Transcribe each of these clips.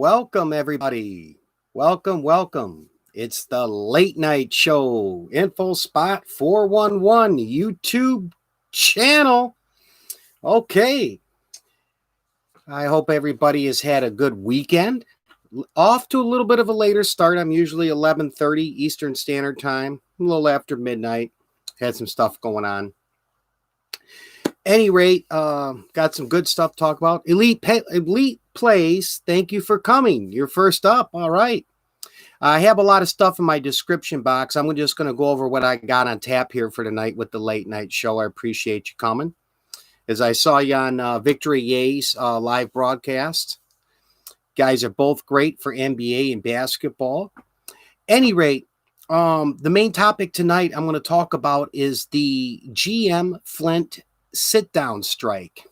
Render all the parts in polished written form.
Welcome, everybody. Welcome. It's the late night show. Info Spot 411 YouTube channel. Okay. I hope everybody has had a good weekend. Off to a little bit of a later start. I'm usually 11:30 Eastern Standard Time, a little after midnight. Had some stuff going on. Any rate, got some good stuff to talk about. Elite Plays, thank you for coming. You're first up. All right. I have a lot of stuff in my description box. I'm just going to go over what I got on tap here for tonight with the late night show. I appreciate you coming. As I saw you on Victory Ye's live broadcast. Guys are both great for NBA and basketball. Any rate, the main topic tonight I'm going to talk about is the GM Flint sit-down strike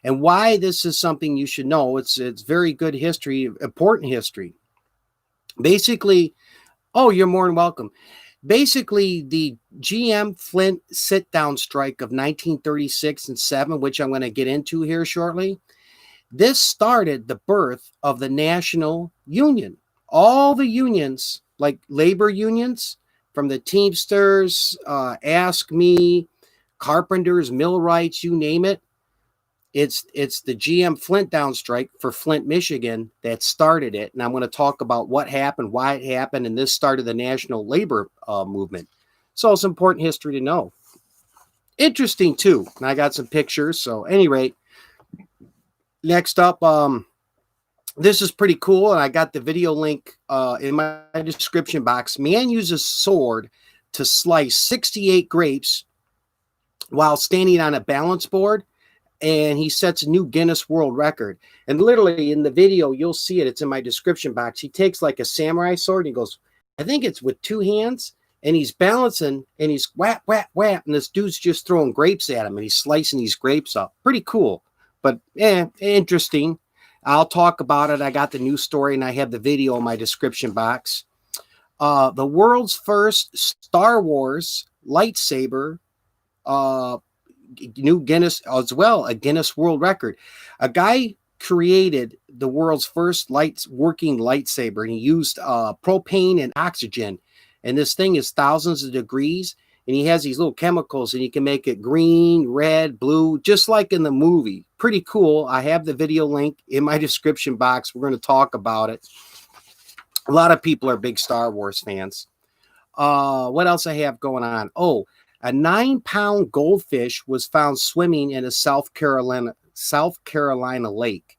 and why this is something you should know. It's very good history, important history. Basically, you're more than welcome. Basically, the GM Flint sit-down strike of 1936 and 7, which I'm going to get into here shortly, this started the birth of the National Union. All the unions, like labor unions, from the Teamsters, Ask Me, carpenters, millwrights, you name it. It's the GM Flint down strike for Flint, Michigan that started it. And I'm going to talk about what happened, why it happened, and this started the national labor movement. So it's important history to know. Interesting, too. And I got some pictures. So, at any rate, next up, this is pretty cool. And I got the video link in my description box. Man uses sword to slice 68 grapes while standing on a balance board, and he sets a new Guinness World Record. And literally in the video, you'll see it. It's in my description box. He takes like a samurai sword, and he goes, I think it's with two hands, and he's balancing, and he's whap, whap, whap, and this dude's just throwing grapes at him, and he's slicing these grapes up. Pretty cool, but interesting. I'll talk about it. I got the news story, and I have the video in my description box. The world's first Star Wars lightsaber, new Guinness as well, a Guinness World Record. A guy created the world's first working lightsaber, and he used propane and oxygen. And this thing is thousands of degrees, and he has these little chemicals, and you can make it green, red, blue, just like in the movie. Pretty cool. I have the video link in my description box. We're going to talk about it. A lot of people are big Star Wars fans. What else I have going on? A 9-pound goldfish was found swimming in a South Carolina lake.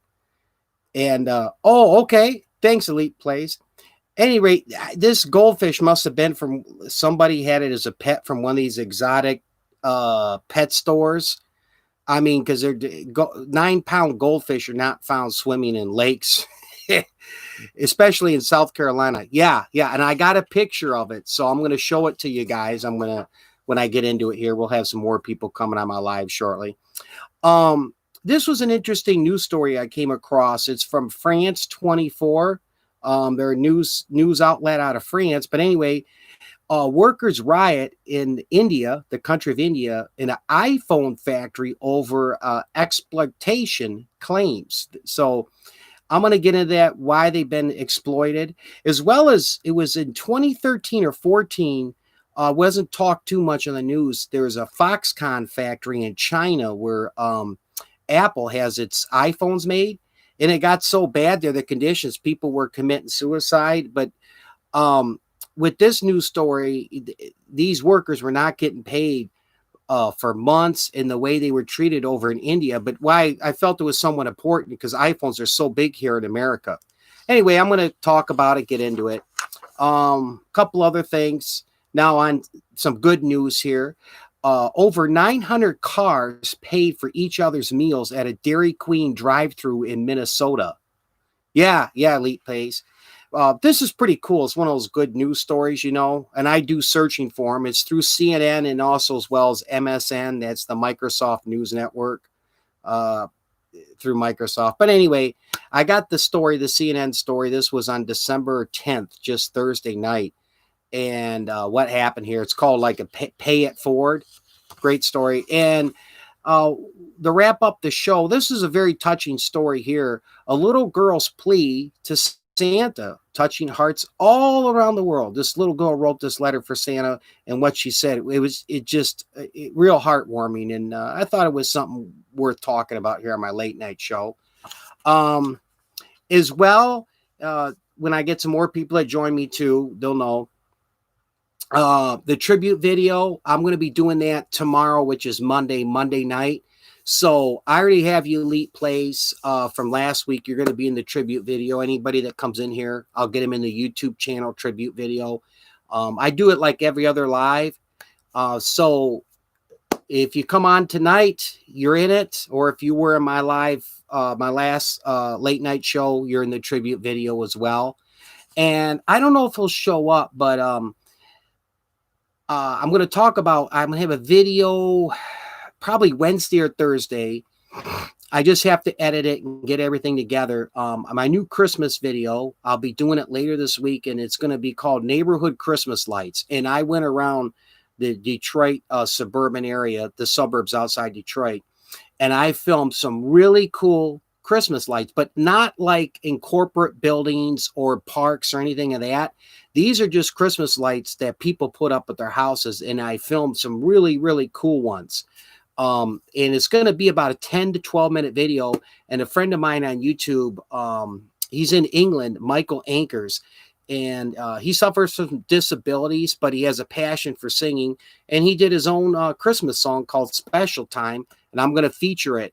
And, okay. Thanks, Elite Plays. Any rate, this goldfish must have been from somebody had it as a pet from one of these exotic pet stores. I mean, because they're 9-pound goldfish are not found swimming in lakes, especially in South Carolina. Yeah. And I got a picture of it, so I'm going to show it to you guys. When I get into it here, we'll have some more people coming on my live shortly. This was an interesting news story I came across. It's from France 24. They're a news outlet out of France. But anyway, workers riot in India, the country of India, in an iPhone factory over exploitation claims. So I'm going to get into that, why they've been exploited, as well as it was in 2013 or 14. Wasn't talked too much on the news. There's a Foxconn factory in China where Apple has its iPhones made, and it got so bad there, the conditions, people were committing suicide. But with this news story, these workers were not getting paid for months in the way they were treated over in India. But why I felt it was somewhat important, because iPhones are so big here in America. Anyway, I'm going to talk about it, get into it. Couple other things. Now on some good news here. Over 900 cars paid for each other's meals at a Dairy Queen drive-thru in Minnesota. Yeah, Elite Plays. This is pretty cool. It's one of those good news stories, and I do searching for them. It's through CNN and also as well as MSN. That's the Microsoft News Network through Microsoft. But anyway, I got the story, the CNN story. This was on December 10th, just Thursday night. And what happened here, it's called like a pay it forward. Great story. And uh, to wrap up the show, this is a very touching story here. A little girl's plea to Santa, touching hearts all around the world. This little girl wrote this letter for Santa, and what she said, it just real heartwarming, and I thought it was something worth talking about here on my late night show. Um, as well, when I get some more people that join me too, they'll know. The tribute video, I'm going to be doing that tomorrow, which is Monday night. So I already have you elite plays from last week. You're going to be in the tribute video. Anybody that comes in here, I'll get them in the YouTube channel tribute video. I do it like every other live. So if you come on tonight, you're in it. Or if you were in my live, my last late night show, you're in the tribute video as well. And I don't know if he'll show up, but I'm going to talk about, I'm going to have a video probably Wednesday or Thursday. I just have to edit it and get everything together. My new Christmas video, I'll be doing it later this week, and it's going to be called Neighborhood Christmas Lights. And I went around the Detroit suburban area, the suburbs outside Detroit, and I filmed some really cool Christmas lights, but not like in corporate buildings or parks or anything of that. These are just Christmas lights that people put up at their houses, and I filmed some really, really cool ones. And it's going to be about a 10 to 12 minute video. And a friend of mine on YouTube, he's in England, Michael Ankers, and he suffers from disabilities, but he has a passion for singing. And he did his own Christmas song called Special Time, and I'm going to feature it.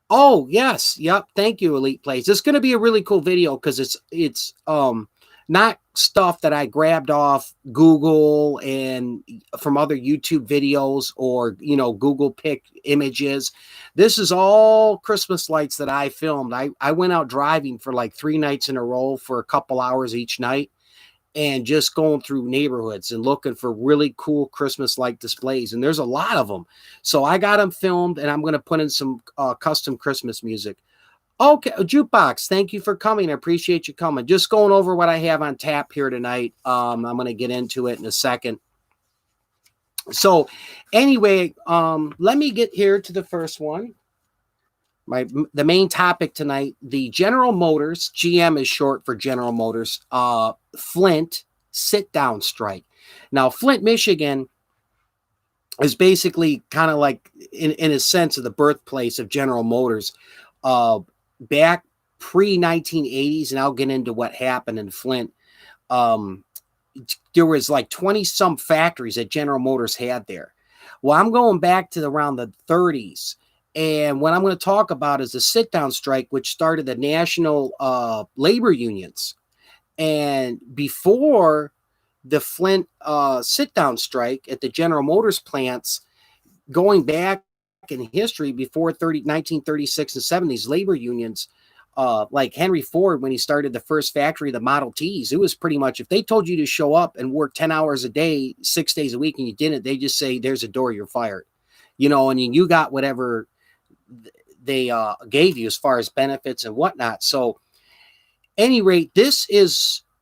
Oh, yes. Yep. Thank you, Elite Plays. It's going to be a really cool video because it's not stuff that I grabbed off Google and from other YouTube videos or, Google pick images. This is all Christmas lights that I filmed. I went out driving for like 3 nights in a row for a couple hours each night and just going through neighborhoods and looking for really cool Christmas light displays. And there's a lot of them. So I got them filmed, and I'm going to put in some custom Christmas music. Okay, Jukebox, thank you for coming. I appreciate you coming. Just going over what I have on tap here tonight. I'm going to get into it in a second. So anyway, let me get here to the first one. The main topic tonight, the General Motors, GM is short for General Motors, Flint sit-down strike. Now, Flint, Michigan is basically kind of like, in a sense, of the birthplace of General Motors. Back pre-1980s, and I'll get into what happened in Flint, there was like 20-some factories that General Motors had there. Well, I'm going back to around the 30s, and what I'm going to talk about is the sit-down strike, which started the national labor unions. And before the Flint sit-down strike at the General Motors plants, going back in history before 1936 and 70s, labor unions, like Henry Ford, when he started the first factory, the Model Ts, it was pretty much, if they told you to show up and work 10 hours a day, 6 days a week, and you didn't, they just say, there's a door, you're fired. And you got whatever they gave you as far as benefits and whatnot. So any rate,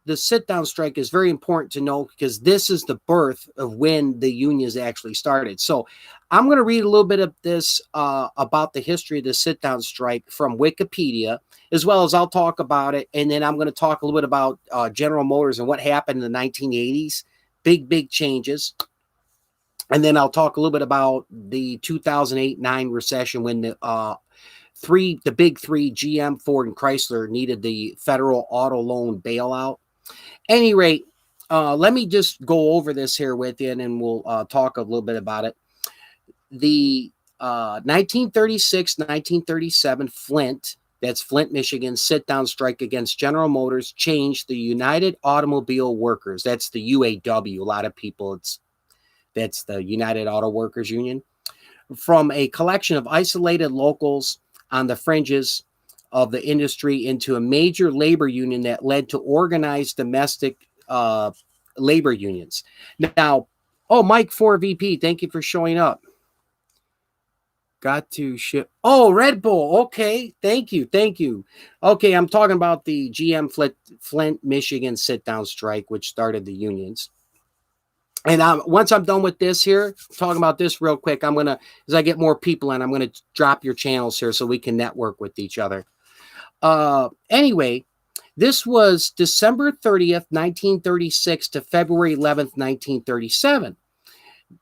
the sit-down strike is very important to know because this is the birth of when the unions actually started. So I'm going to read a little bit of this about the history of the sit-down strike from Wikipedia, as well as I'll talk about it. And then I'm going to talk a little bit about General Motors and what happened in the 1980s. Big changes. And then I'll talk a little bit about the 2008-9 recession when the big three, GM, Ford, and Chrysler, needed the federal auto loan bailout. Any rate, let me just go over this here with you, and then we'll talk a little bit about it. The 1936-1937 Flint, that's Flint, Michigan, sit-down strike against General Motors changed the United Automobile Workers. That's the UAW. A lot of people, that's the United Auto Workers Union. From a collection of isolated locals on the fringes of the industry into a major labor union that led to organized domestic labor unions. Now, Mike 4VP, thank you for showing up. Got to ship. Oh, Red Bull. Okay. Thank you. Okay. I'm talking about the GM Flint, Michigan sit-down strike, which started the unions. And once I'm done with this here, talking about this real quick, I'm going to, as I get more people in, I'm going to drop your channels here so we can network with each other. Anyway, this was December 30th, 1936 to February 11th, 1937.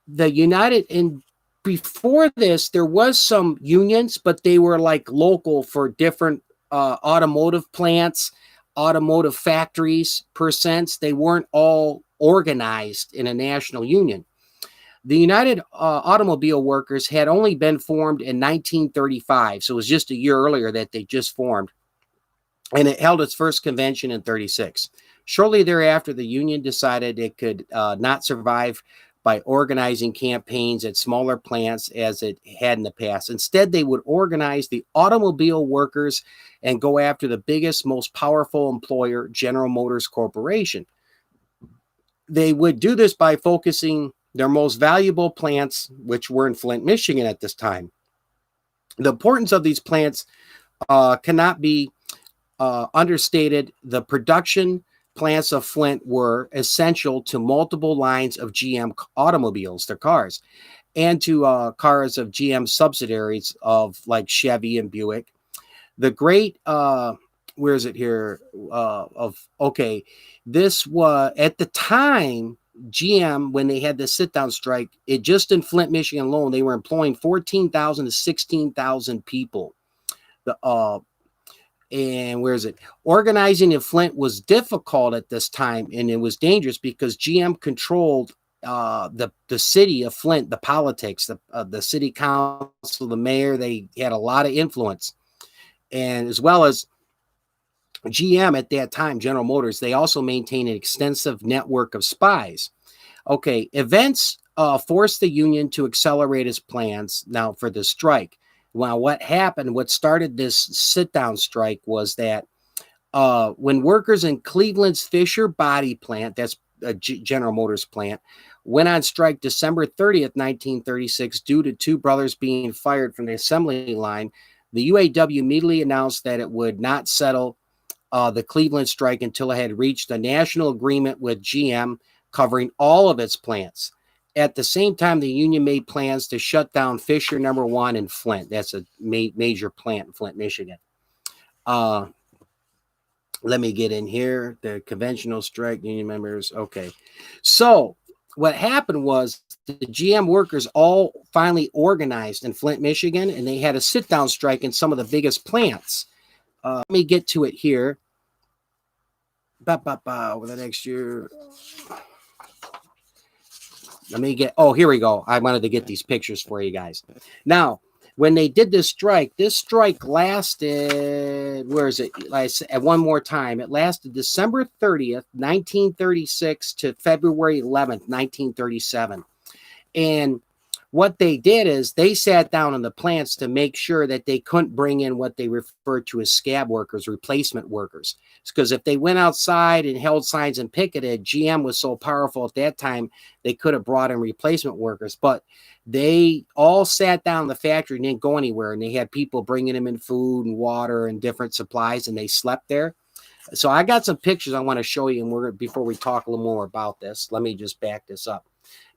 The United, and before this, there was some unions, but they were like local for different automotive plants, automotive factories, per sense. They weren't all organized in a national union. The United Automobile Workers had only been formed in 1935, so it was just a year earlier that they just formed, and it held its first convention in 36. Shortly thereafter, the union decided it could not survive by organizing campaigns at smaller plants as it had in the past. Instead, they would organize the automobile workers and go after the biggest, most powerful employer, General Motors Corporation. They would do this by focusing their most valuable plants, which were in Flint, Michigan at this time. The importance of these plants cannot be understated. The production plants of Flint were essential to multiple lines of GM automobiles, their cars, and to cars of GM subsidiaries of like Chevy and Buick. The great, where is it here? This was at the time, GM, when they had the sit-down strike, it just in Flint, Michigan alone, they were employing 14,000 to 16,000 people. And where is it? Organizing in Flint was difficult at this time, and it was dangerous because GM controlled the city of Flint, the politics, the city council, the mayor. They had a lot of influence, and as well as GM at that time, General Motors, they also maintained an extensive network of spies. Okay, events forced the union to accelerate its plans now for the strike. Well, what happened, what started this sit-down strike was that when workers in Cleveland's Fisher Body plant, that's a General Motors plant, went on strike December 30th, 1936, due to two brothers being fired from the assembly line, the UAW immediately announced that it would not settle the Cleveland strike until it had reached a national agreement with GM covering all of its plants. At the same time, the union made plans to shut down Fisher number 1 in Flint. That's a major plant in Flint, Michigan. Let me get in here. The conventional strike, union members. Okay. So what happened was the GM workers all finally organized in Flint, Michigan, and they had a sit-down strike in some of the biggest plants. Let me get to it here. Over the next year. Let me get, here we go. I wanted to get these pictures for you guys. Now, when they did this strike lasted, where is it? Like I said, one more time. It lasted December 30th, 1936 to February 11th, 1937. And what they did is they sat down in the plants to make sure that they couldn't bring in what they referred to as scab workers, replacement workers. Because if they went outside and held signs and picketed, GM was so powerful at that time, they could have brought in replacement workers. But they all sat down in the factory and didn't go anywhere. And they had people bringing them in food and water and different supplies, and they slept there. So I got some pictures I want to show you, and before we talk a little more about this, let me just back this up.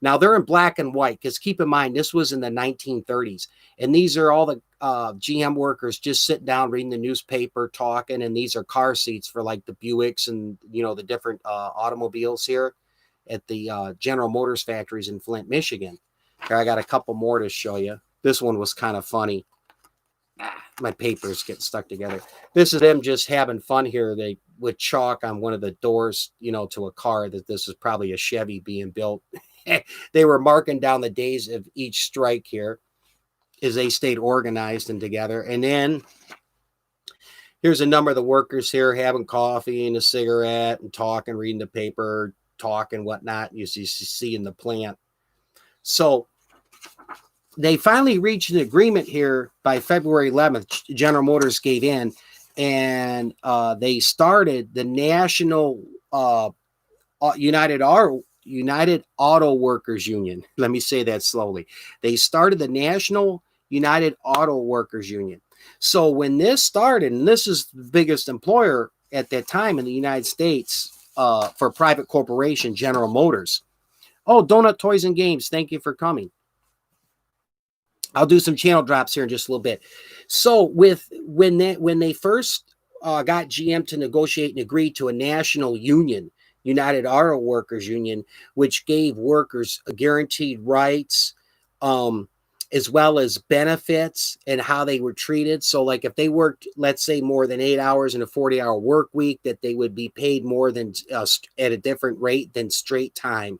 Now, they're in black and white because keep in mind, this was in the 1930s. And these are all the GM workers just sitting down, reading the newspaper, talking. And these are car seats for like the Buicks and, the different automobiles here at the General Motors factories in Flint, Michigan. Here, I got a couple more to show you. This one was kind of funny. My papers get stuck together. This is them just having fun here. They with chalk on one of the doors, to a car that this is probably a Chevy being built. They were marking down the days of each strike here as they stayed organized and together. And then here's a number of the workers here having coffee and a cigarette and talking, reading the paper, talking, whatnot. You see in the plant. So they finally reached an agreement here by February 11th. General Motors gave in, and they started the National United Auto Workers Union. Let me say that slowly. They started the National United Auto Workers Union. So when this started, and this is the biggest employer at that time in the United States for private corporation, General Motors. Oh, Donut Toys and Games, thank you for coming. I'll do some channel drops here in just a little bit. So with when they first got GM to negotiate and agree to a national union, United Auto Workers Union, which gave workers guaranteed rights, um, as well as benefits and how they were treated. So, like if they worked, let's say, more than 8 hours in a 40-hour work week, that they would be paid more than at a different rate than straight time.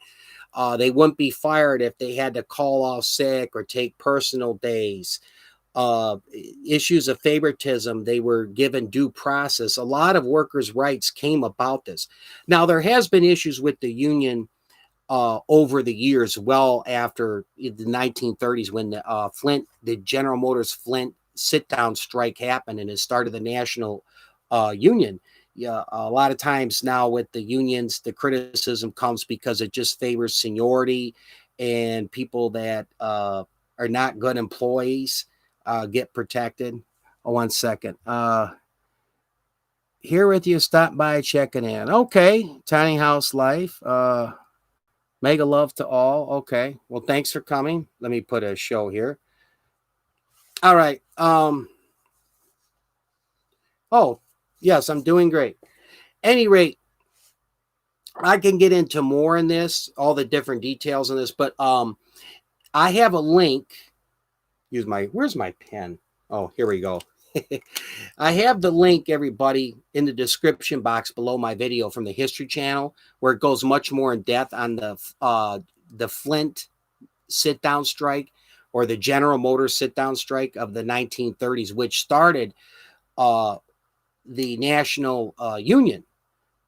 They wouldn't be fired if they had to call off sick or take personal days. Issues of favoritism, they were given due process. A lot of workers' rights came about this. Now, there has been issues with the union over the years, well after the 1930s, when the General Motors Flint sit-down strike happened, and it started the national union. Yeah, a lot of times now with the unions, the criticism comes because it just favors seniority, and people that are not good employees get protected. Oh, 1 second. Here with you, stop by checking in. Okay, tiny house life. Mega love to all. Okay, well, thanks for coming. Let me put a show here. All right. Oh, yes, I'm doing great. Any rate, I can get into more in this, all the different details in this, but I have a link. Where's my pen? Oh, here we go. I have the link, everybody, in the description box below my video from the History Channel, where it goes much more in depth on the Flint sit-down strike, or the General Motors sit-down strike of the 1930s, which started the National Union.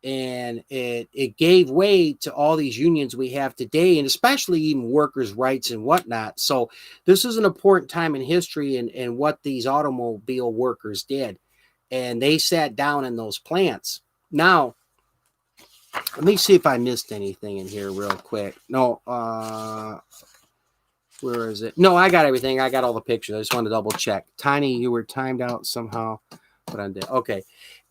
And it gave way to all these unions we have today, and especially even workers' rights and whatnot. So this is an important time in history, and what these automobile workers did. And they sat down in those plants. Now, let me see if I missed anything in here real quick. No, where is it? No, I got everything. I got all the pictures. I just wanted to double check. Tiny, you were timed out somehow, but I did. Okay.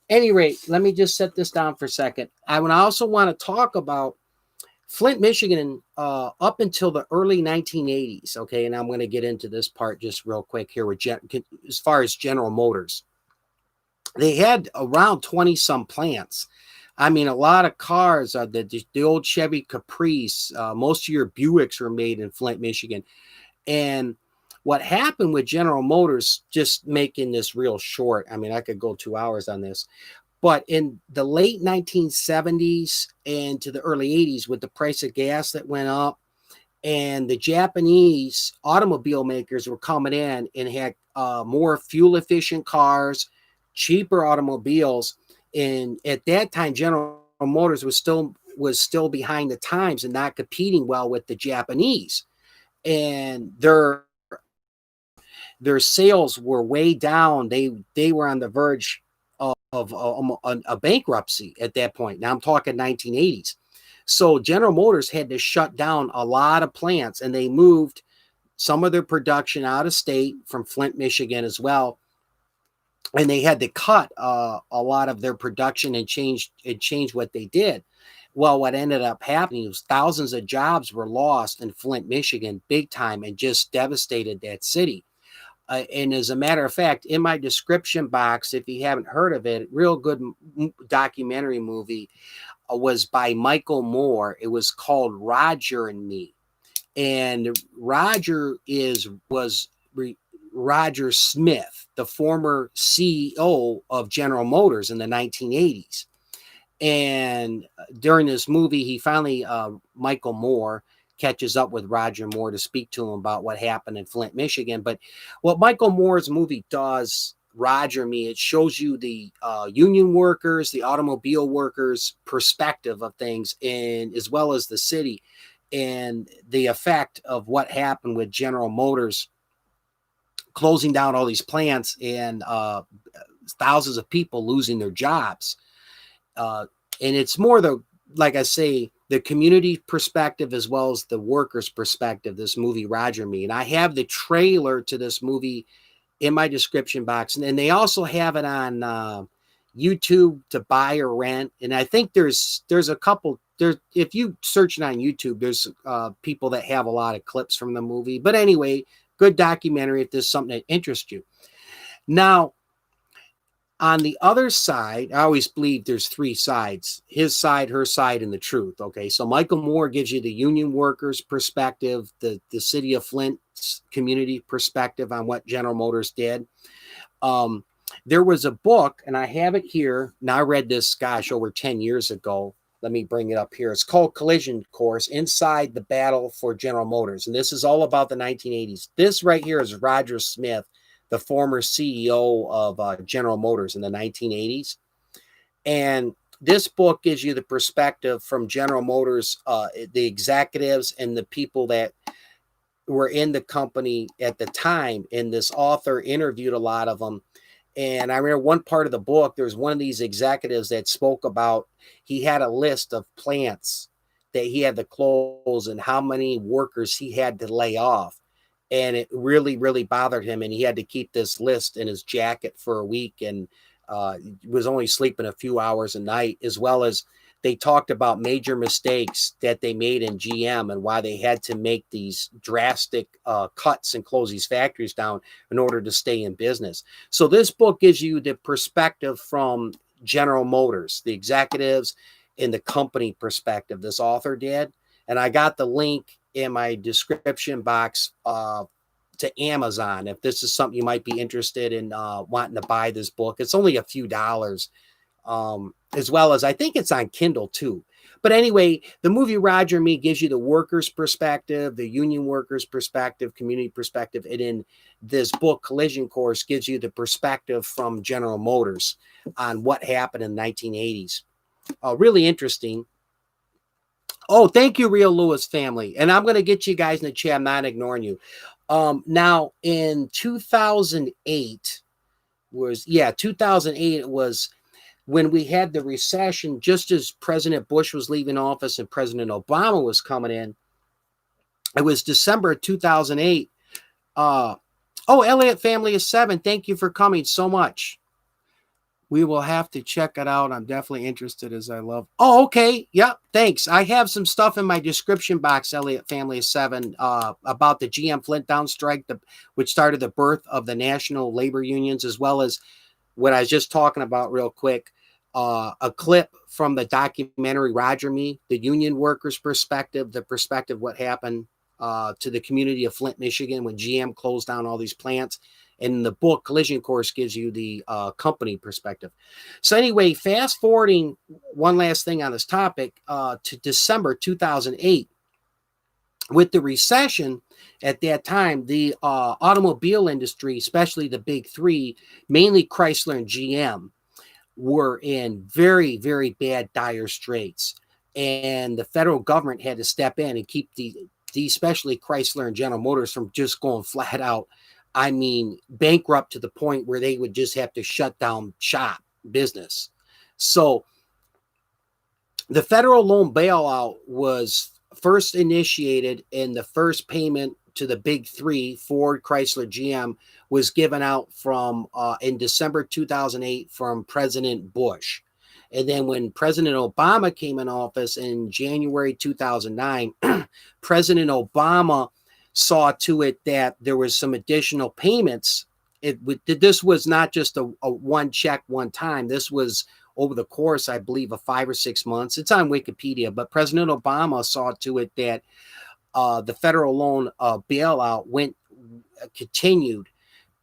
Any rate, let me just set this down for a second. I would also want to talk about Flint, Michigan, up until the early 1980s. Okay, and I'm going to get into this part just real quick here with as far as General Motors. They had around 20 some plants. I mean, a lot of cars, the old Chevy Caprice, most of your Buicks were made in Flint, Michigan. And what happened with General Motors, just making this real short, I mean, I could go 2 hours on this, but in the late 1970s and to the early 80s, with the price of gas that went up, and the Japanese automobile makers were coming in and had more fuel efficient cars, cheaper automobiles. And at that time, General Motors was still behind the times and not competing well with the Japanese. And their sales were way down. They were on the verge of a bankruptcy at that point. Now I'm talking 1980s. So General Motors had to shut down a lot of plants, and they moved some of their production out of state from Flint, Michigan as well. And they had to cut a lot of their production and change what they did. Well, what ended up happening was thousands of jobs were lost in Flint, Michigan, big time, and just devastated that city. And as a matter of fact, in my description box, if you haven't heard of it, real good documentary movie was by Michael Moore. It was called Roger and Me. And Roger was Roger Smith, the former CEO of General Motors in the 1980s. And during this movie, he finally, Michael Moore, catches up with Roger Moore to speak to him about what happened in Flint, Michigan. But what Michael Moore's movie does, Roger Me, it shows you the union workers, the automobile workers' perspective of things, and as well as the city, and the effect of what happened with General Motors closing down all these plants, and thousands of people losing their jobs. And it's more like I say, the community perspective as well as the workers' perspective, this movie, Roger Me. And I have the trailer to this movie in my description box. And they also have it on YouTube to buy or rent. And I think there's a couple if you search it on YouTube, there's people that have a lot of clips from the movie. But anyway, good documentary if there's something that interests you. Now, on the other side, I always believe there's three sides: his side, her side, and the truth. Okay, so Michael Moore gives you the union workers perspective, the city of Flint's community perspective on what General Motors did. There was a book, and I have it here. Now, I read this, gosh, over 10 years ago. Let me bring it up here. It's called Collision Course, Inside the Battle for General Motors. And this is all about the 1980s. This right here is Roger Smith, the former CEO of General Motors in the 1980s. And this book gives you the perspective from General Motors, the executives and the people that were in the company at the time. And this author interviewed a lot of them. And I remember one part of the book, there was one of these executives that spoke about, he had a list of plants that he had to close and how many workers he had to lay off. And it really, really bothered him. And he had to keep this list in his jacket for a week, and was only sleeping a few hours a night, as well as they talked about major mistakes that they made in GM and why they had to make these drastic cuts and close these factories down in order to stay in business. So this book gives you the perspective from General Motors, the executives, and the company perspective. This author did. And I got the link in my description box to Amazon if this is something you might be interested in wanting to buy this book. It's only a few dollars. As well as I think it's on Kindle too. But anyway, the movie Roger and Me gives you the workers' perspective, the union workers' perspective, community perspective. And in this book, Collision Course, gives you the perspective from General Motors on what happened in the 1980s. Really interesting. Oh, thank you, Real Lewis family. And I'm going to get you guys in the chat. I'm not ignoring you. Now, in 2008 it was when we had the recession, just as President Bush was leaving office and President Obama was coming in. It was December of 2008. Elliott family is 7. Thank you for coming so much. We will have to check it out. I'm definitely interested, as I love. Oh, okay. Yep. Thanks. I have some stuff in my description box, Elliott family is 7, about the GM Flint down strike, which started the birth of the national labor unions, as well as what I was just talking about real quick. A clip from the documentary Roger Me, the union workers' perspective, the perspective what happened to the community of Flint, Michigan when GM closed down all these plants. And the book Collision Course gives you the company perspective. So anyway, fast forwarding one last thing on this topic to December 2008. With the recession at that time, the automobile industry, especially the big three, mainly Chrysler and GM, were in very, very bad, dire straits. And the federal government had to step in and keep the especially Chrysler and General Motors from just going flat out, I mean, bankrupt to the point where they would just have to shut down shop business. So the federal loan bailout was first initiated, and the first payment to the big three, Ford, Chrysler, GM, was given out from in December 2008 from President Bush. And then when President Obama came in office in January 2009, President Obama saw to it that there was some additional payments. This was not just a one check one time. This was over the course, I believe, of 5 or 6 months. It's on Wikipedia, but President Obama saw to it that the federal loan bailout continued.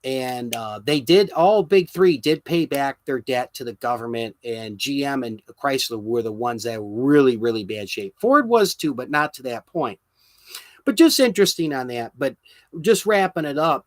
And they did, all big three did pay back their debt to the government, and GM and Chrysler were the ones that were really, really bad shape. Ford was too, but not to that point. But just interesting on that. But just wrapping it up,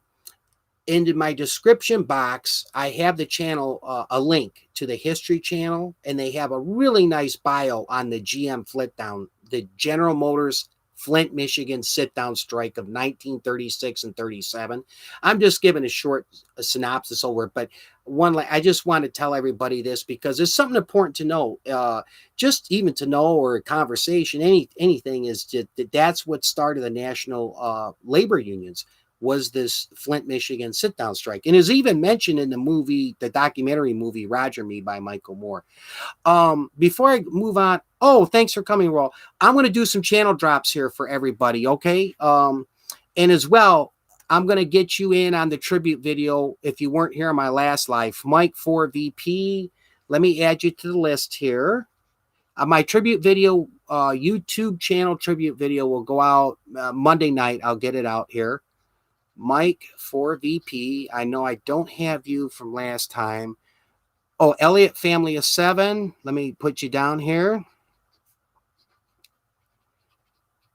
into my description box, I have the channel, a link to the history channel, and they have a really nice bio on the GM Flint down, the General Motors Flint, Michigan sit-down strike of 1936 and 37. I'm just giving a short synopsis over it, but I just want to tell everybody this because there's something important to know. Just even to know, or a conversation, anything, is that's what started the national labor unions. was this Flint, Michigan sit-down strike, and is even mentioned in the movie, the documentary movie Roger Me by Michael Moore. Before I move on, oh, thanks for coming, Roll. I'm going to do some channel drops here for everybody, okay? And as well, I'm going to get you in on the tribute video if you weren't here on my last live. Mike 4VP, let me add you to the list here. My tribute video, YouTube channel tribute video will go out Monday night. I'll get it out here. Mike 4VP. I know I don't have you from last time. Oh, Elliott Family of 7. Let me put you down here.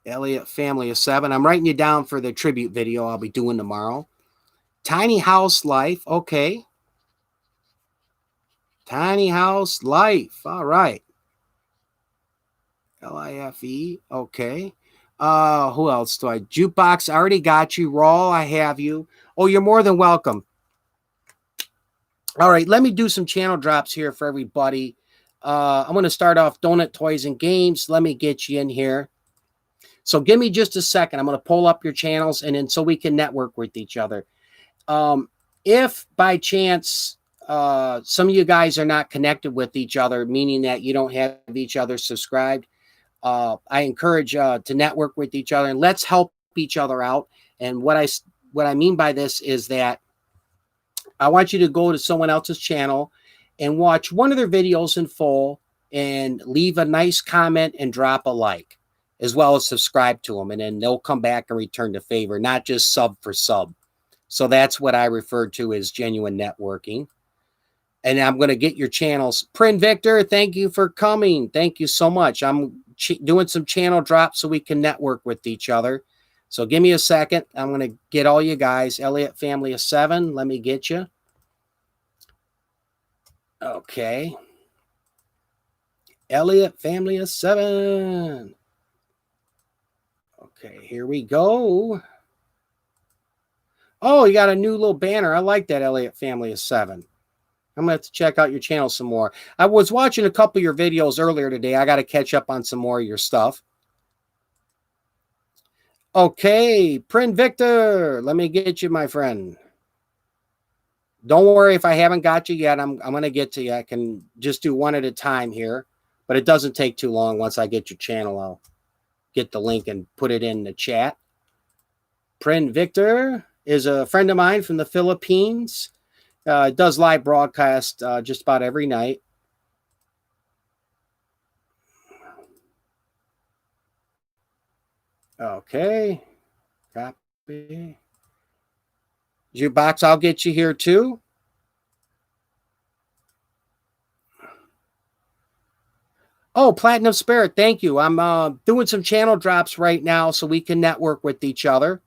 Elliott Family of 7. I'm writing you down for the tribute video I'll be doing tomorrow. Tiny House Life. Okay. Tiny House Life. All right. LIFE. Okay. Who else do I? Jukebox. I already got you. Raw. I have you. Oh, you're more than welcome. All right. Let me do some channel drops here for everybody. I'm going to start off Donut Toys and Games. Let me get you in here. So give me just a second. I'm going to pull up your channels and then so we can network with each other. If by chance some of you guys are not connected with each other, meaning that you don't have each other subscribed, I encourage to network with each other and let's help each other out. And what I mean by this is that I want you to go to someone else's channel and watch one of their videos in full and leave a nice comment and drop a like, as well as subscribe to them. And then they'll come back and return the favor, not just sub for sub. So that's what I refer to as genuine networking. And I'm going to get your channels. Prin Victor, thank you for coming. Thank you so much. I'm doing some channel drops so we can network with each other. So give me a second. I'm going to get all you guys. Elliott Family of 7. Let me get you. Okay. Elliott Family of 7. Okay, here we go. Oh, you got a new little banner. I like that, Elliott Family of 7. I'm going to have to check out your channel some more. I was watching a couple of your videos earlier today. I got to catch up on some more of your stuff. Okay, Prin Victor, let me get you, my friend. Don't worry if I haven't got you yet. I'm going to get to you. I can just do one at a time here, but it doesn't take too long. Once I get your channel, I'll get the link and put it in the chat. Prin Victor is a friend of mine from the Philippines. Does live broadcast just about every night. Okay. Copy. Jukebox, I'll get you here too. Oh, Platinum Spirit, thank you. I'm doing some channel drops right now so we can network with each other.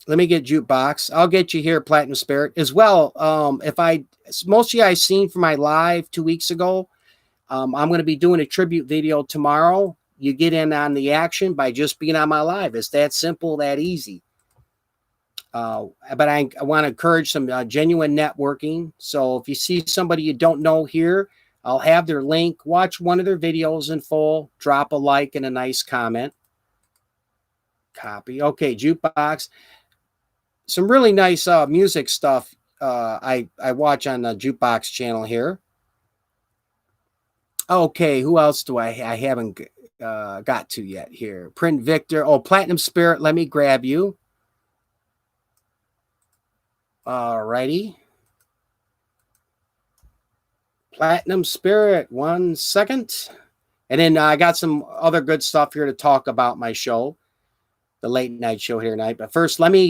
Let me get Jukebox. I'll get you here, Platinum Spirit, as well. Most of you I've seen from my live 2 weeks ago. I'm going to be doing a tribute video tomorrow. You get in on the action by just being on my live. It's that simple, that easy. But I want to encourage some genuine networking. So if you see somebody you don't know here, I'll have their link. Watch one of their videos in full. Drop a like and a nice comment. Copy. Okay, Jukebox. Some really nice music stuff I watch on the Jukebox channel here. Okay, who else do I haven't got to yet here? Print Victor. Oh, Platinum Spirit. Let me grab you. All righty. Platinum Spirit. 1 second. And then I got some other good stuff here to talk about my show, the late night show here tonight. But first, let me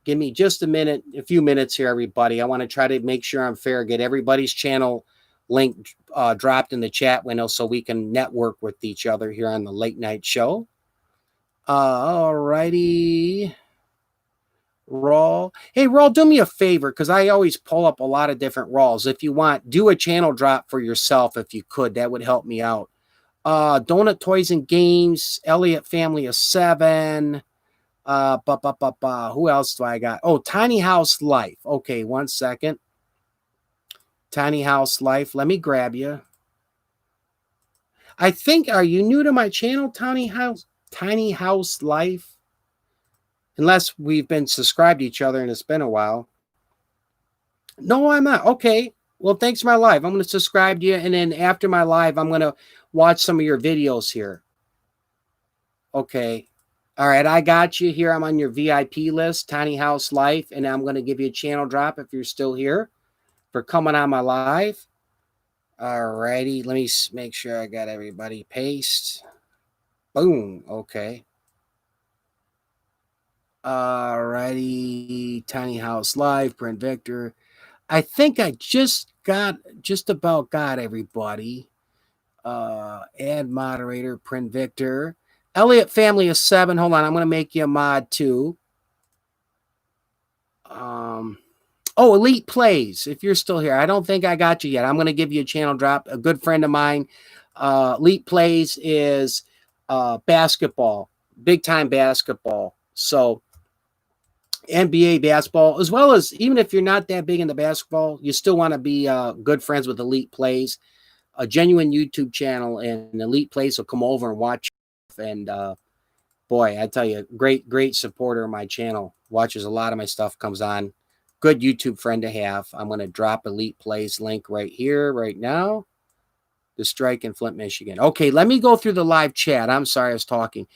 give me just a few minutes here, everybody. I want to try to make sure I'm fair, get everybody's channel link dropped in the chat window so we can network with each other here on the late night show. All righty. Raw. Hey, Raw, do me a favor because I always pull up a lot of different Raws. If you want, do a channel drop for yourself if you could. That would help me out. Donut Toys and Games, Elliott Family of 7. Who else do I got? Oh, Tiny House Life. Okay, 1 second. Tiny House Life. Let me grab you. I think, are you new to my channel, Tiny House Life? unless we've been subscribed to each other and it's been a while. No, I'm not. Okay. Well, thanks for my live. I'm going to subscribe to you. And then after my live, I'm going to watch some of your videos here. Okay. All right. I got you here. I'm on your VIP list, Tiny House Life. And I'm going to give you a channel drop if you're still here for coming on my live. All righty. Let me make sure I got everybody. Paste. Boom. Okay. All righty. Tiny House Live, Print Victor. I think I just about got everybody. Add moderator, Print Victor. Elliot family of 7. Hold on, I'm going to make you a mod too. Oh, Elite Plays. If you're still here, I don't think I got you yet. I'm going to give you a channel drop. A good friend of mine, Elite Plays is basketball, big time basketball. So NBA basketball, as well as even if you're not that big into basketball, you still want to be good friends with Elite Plays, a genuine YouTube channel, and Elite Plays will come over and watch. And boy, I tell you, great supporter of my channel. Watches a lot of my stuff, comes on. Good YouTube friend to have. I'm going to drop Elite Plays link right here, right now. The strike in Flint, Michigan. Okay, let me go through the live chat. I'm sorry I was talking.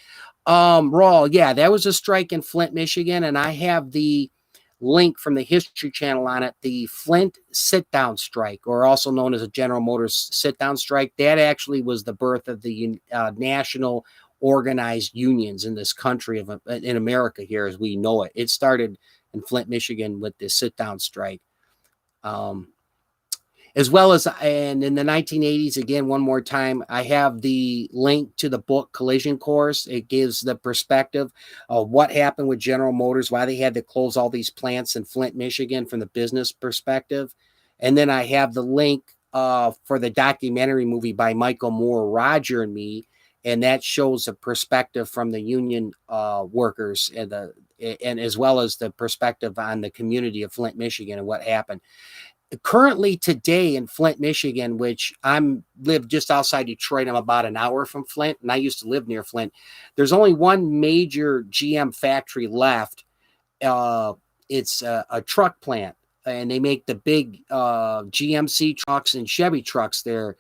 Raw, yeah, that was a strike in Flint, Michigan, and I have the link from the History Channel on it, the Flint sit-down strike, or also known as a General Motors sit-down strike. That actually was the birth of the national organized unions in this country, in America here as we know it. It started in Flint, Michigan with the sit-down strike. As well as, and in the 1980s, again, one more time, I have the link to the book Collision Course. It gives the perspective of what happened with General Motors, why they had to close all these plants in Flint, Michigan from the business perspective. And then I have the link for the documentary movie by Michael Moore, Roger and Me, and that shows a perspective from the union workers and as well as the perspective on the community of Flint, Michigan and what happened. Currently today in Flint, Michigan, which live just outside Detroit. I'm about an hour from Flint, and I used to live near Flint. There's only one major GM factory left. It's a truck plant, and they make the big GMC trucks and Chevy trucks there.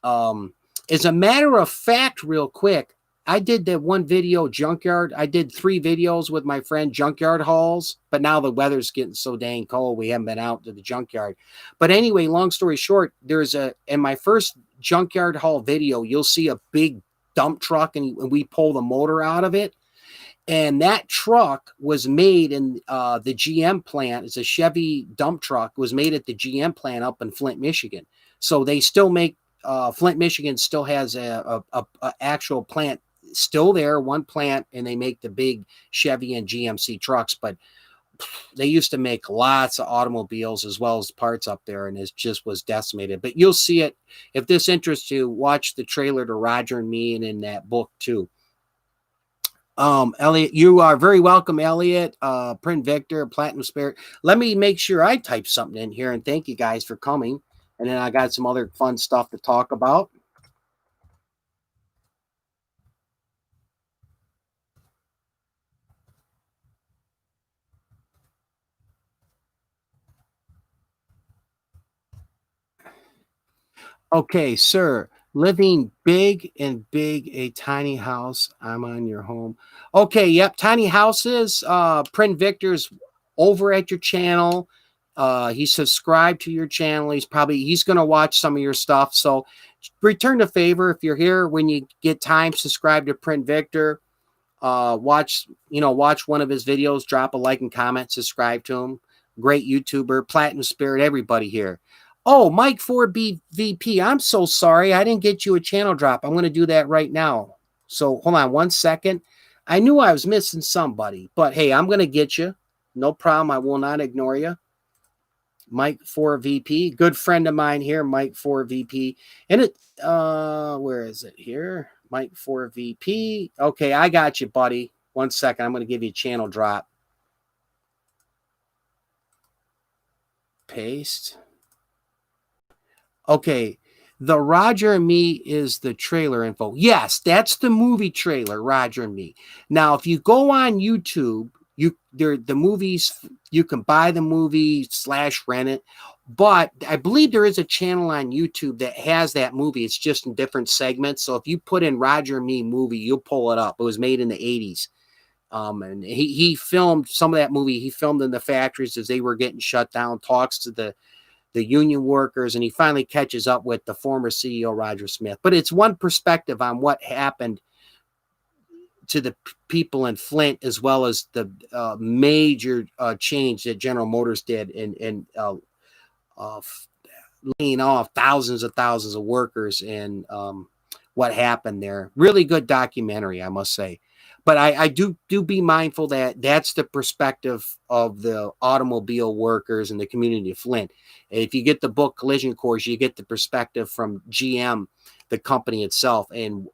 As a matter of fact, real quick, I did that one video, Junkyard. I did 3 videos with my friend, Junkyard Hauls, but now the weather's getting so dang cold, we haven't been out to the junkyard. But anyway, long story short, in my first Junkyard Haul video, you'll see a big dump truck, and we pull the motor out of it. And that truck was made in the GM plant. It's a Chevy dump truck, was made at the GM plant up in Flint, Michigan. So they still make, Flint, Michigan still has a actual plant still there, one plant, and they make the big Chevy and GMC trucks, but they used to make lots of automobiles as well as parts up there, and it just was decimated. But you'll see it. If this interests you, watch the trailer to Roger and Me and in that book too. Elliot, you are very welcome, Elliot. Print Victor, Platinum Spirit. Let me make sure I type something in here, and thank you guys for coming. And then I got some other fun stuff to talk about. Okay, sir. Living big and big, a tiny house. I'm on your home. Okay, yep. Tiny houses. Print Victor's over at your channel. He's subscribed to your channel. He's going to watch some of your stuff. So return the favor if you're here. When you get time, subscribe to Print Victor. Watch one of his videos. Drop a like and comment. Subscribe to him. Great YouTuber, Platinum Spirit. Everybody here. Oh, Mike 4BVP, I'm so sorry. I didn't get you a channel drop. I'm going to do that right now. So hold on 1 second. I knew I was missing somebody, but hey, I'm going to get you. No problem. I will not ignore you. Mike 4VP, good friend of mine here, Mike 4VP. And where is it here? Mike 4VP. Okay, I got you, buddy. 1 second. I'm going to give you a channel drop. Paste. Okay, The Roger and Me is the trailer info. Yes, that's the movie trailer, Roger and Me. Now, if you go on YouTube, the movies, you can buy the movie / rent it. But I believe there is a channel on YouTube that has that movie. It's just in different segments. So if you put in Roger and Me movie, you'll pull it up. It was made in the 80s. And he filmed some of that movie. He filmed in the factories as they were getting shut down, talks to the union workers, and he finally catches up with the former CEO, Roger Smith. But it's one perspective on what happened to the people in Flint, as well as the major change that General Motors did in laying off thousands of workers, and what happened there. Really good documentary, I must say. But I do be mindful that that's the perspective of the automobile workers and the community of Flint. If you get the book Collision Course, you get the perspective from GM, the company itself, and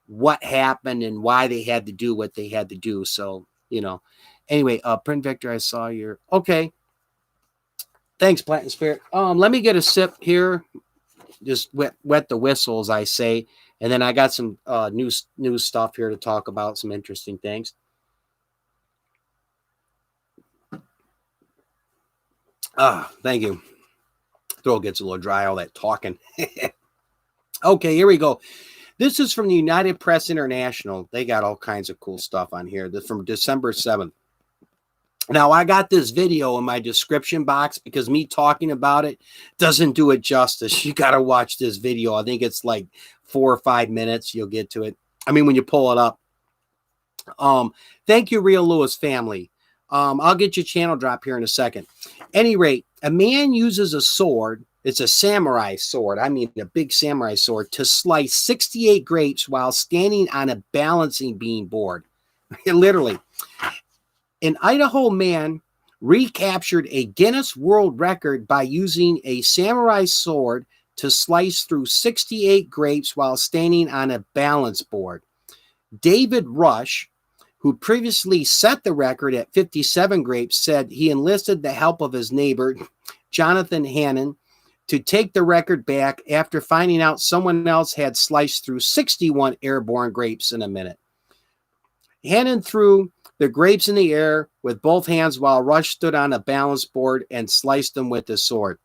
what happened and why they had to do what they had to do. So, anyway, Print Victor, I saw your, okay. Thanks, Platinum Spirit. Let me get a sip here. Just wet the whistle, as I say. And then I got some new stuff here to talk about, some interesting things. Thank you. Throat gets a little dry, all that talking. Okay, here we go. This is from the United Press International. They got all kinds of cool stuff on here. This is from December 7th. Now, I got this video in my description box because me talking about it doesn't do it justice. You got to watch this video. I think it's like 4 or 5 minutes. You'll get to it. I mean, when you pull it up. Thank you, Real Lewis family. I'll get your channel drop here in a second. Any rate, a man uses a sword. It's a samurai sword. I mean, a big samurai sword to slice 68 grapes while standing on a balancing beam board. Literally. An Idaho man recaptured a Guinness World Record by using a samurai sword to slice through 68 grapes while standing on a balance board. David Rush, who previously set the record at 57 grapes, said he enlisted the help of his neighbor, Jonathan Hannon, to take the record back after finding out someone else had sliced through 61 airborne grapes in a minute. Hannon threw the grapes in the air with both hands while Rush stood on a balance board and sliced them with his sword.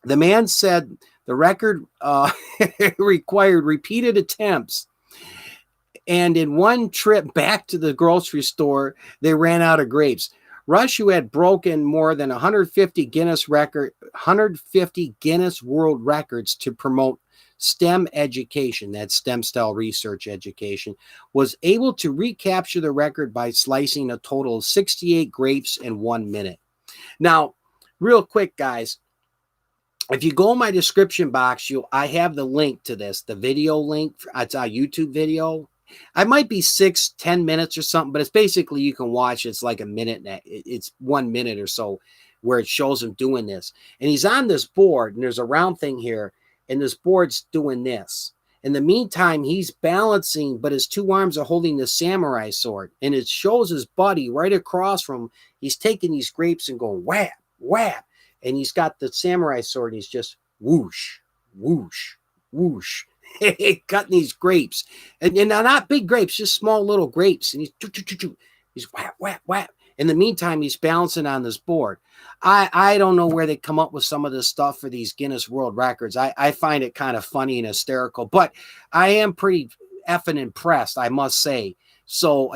The man said the record required repeated attempts, and in one trip back to the grocery store, they ran out of grapes. Rush, who had broken more than 150 Guinness World Records to promote STEM education, that's stem cell research education, was able to recapture the record by slicing a total of 68 grapes in 1 minute. Now, real quick, guys, if you go in my description box, I have the link to this, the video link. It's a YouTube video. I might be 6-10 minutes or something, but it's basically, you can watch. It's like a minute. It's 1 minute or so where it shows him doing this. And he's on this board, and there's a round thing here, and this board's doing this. In the meantime, he's balancing, but his two arms are holding the samurai sword. And it shows his buddy right across from him. He's taking these grapes and going whap, whap. And he's got the samurai sword, and he's just whoosh, whoosh, whoosh. Cutting these grapes. And not big grapes, just small little grapes. And he's whap, whap, whap. In the meantime, he's balancing on this board. I don't know where they come up with some of this stuff for these Guinness World Records. I find it kind of funny and hysterical, but I am pretty effing impressed, I must say. So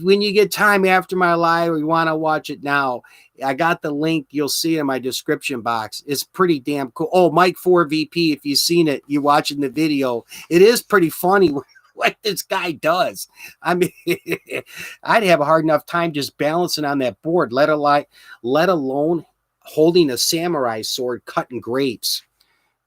when you get time after my live or you want to watch it now, I got the link. You'll see it in my description box. It's pretty damn cool. Oh, Mike 4VP, if you've seen it, you're watching the video. It is pretty funny what this guy does. I mean, I'd have a hard enough time just balancing on that board, let alone holding a samurai sword cutting grapes.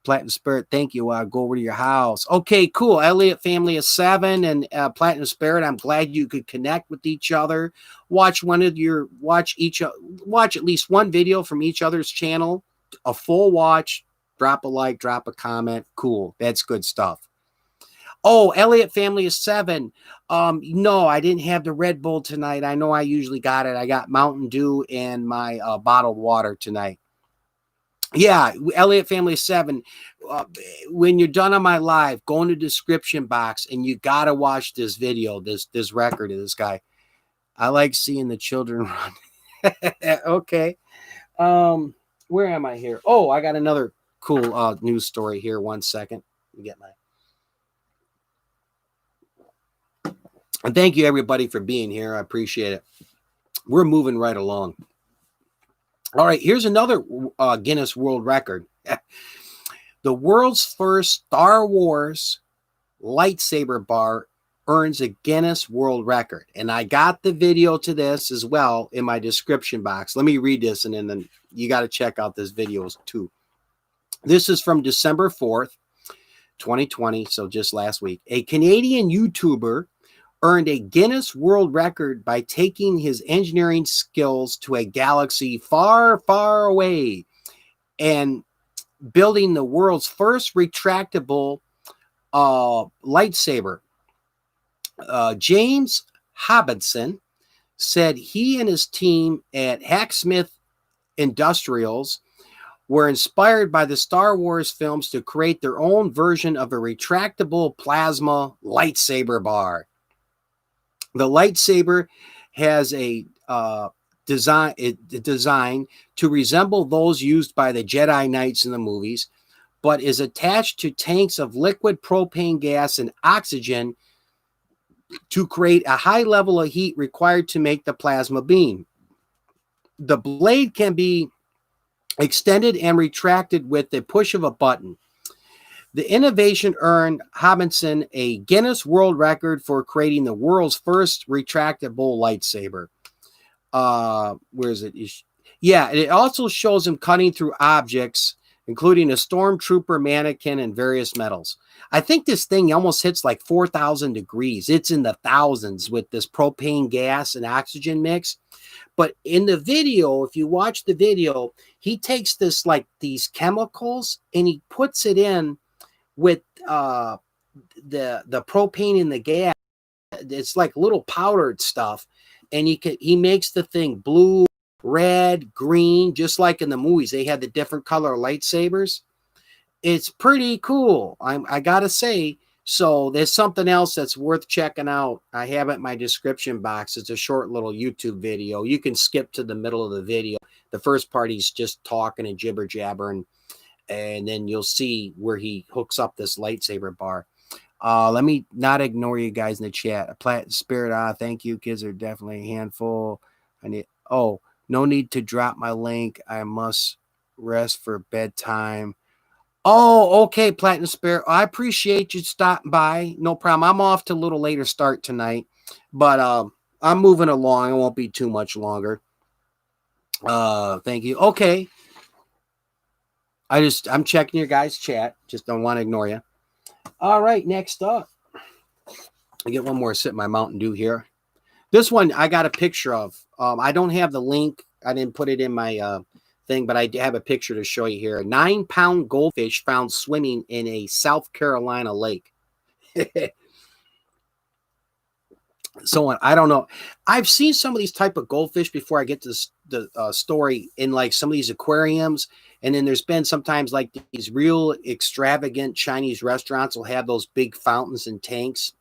Platinum Spirit, thank you. Go over to your house. Okay, cool. Elliott family of 7 and Platinum Spirit. I'm glad you could connect with each other. Watch at least one video from each other's channel. A full watch. Drop a like, drop a comment. Cool. That's good stuff. Oh, Elliott family of 7. No, I didn't have the Red Bull tonight. I know I usually got it. I got Mountain Dew and my bottled water tonight. Yeah, Elliott Family 7. Uh, when you're done on my live, go in the description box and you got to watch this video, this record of this guy. I like seeing the children run. Okay. Where am I here? Oh, I got another cool news story here. 1 second. Let me get my. And thank you everybody for being here. I appreciate it. We're moving right along. All right, here's another Guinness World Record. The world's first Star Wars lightsaber bar earns a Guinness World Record. And I got the video to this as well in my description box. Let me read this, and then you got to check out this video too. This is from December 4th, 2020, so just last week. A Canadian YouTuber earned a Guinness World Record by taking his engineering skills to a galaxy far, far away and building the world's first retractable lightsaber. James Hobson said he and his team at Hacksmith Industrials were inspired by the Star Wars films to create their own version of a retractable plasma lightsaber bar. The lightsaber has a design to resemble those used by the Jedi Knights in the movies, but is attached to tanks of liquid propane gas and oxygen to create a high level of heat required to make the plasma beam. The blade can be extended and retracted with the push of a button. The innovation earned Hobson a Guinness World Record for creating the world's first retractable lightsaber. Where is it? Yeah, it also shows him cutting through objects, including a stormtrooper mannequin and various metals. I think this thing almost hits like 4,000 degrees. It's in the thousands with this propane gas and oxygen mix. But in the video, if you watch the video, he takes this like these chemicals and he puts it in with the propane and the gas. It's like little powdered stuff, and he makes the thing blue, red, green, just like in the movies. They had the different color lightsabers. It's pretty cool, I gotta say. So there's something else that's worth checking out. I have it in my description box. It's a short little YouTube video. You can skip to the middle of the video. The first part he's just talking and jibber jabbering, and then you'll see where he hooks up this lightsaber bar. Let me not ignore you guys in the chat. Plant Spirit, thank you. Kids are definitely a handful. No need to drop my link. I must rest for bedtime. Oh, okay, Platinum Spirit. I appreciate you stopping by. No problem. I'm off to a little later start tonight, but I'm moving along. It won't be too much longer. Thank you. Okay. I'm checking your guys' chat. Just don't want to ignore you. All right, next up. I get one more sip of my Mountain Dew here. This one I got a picture of. I don't have the link. I didn't put it in my thing, but I have a picture to show you here. A 9-pound goldfish found swimming in a South Carolina lake. So I don't know. I've seen some of these type of goldfish before I get to the story in like some of these aquariums. And then there's been sometimes like these real extravagant Chinese restaurants will have those big fountains and tanks.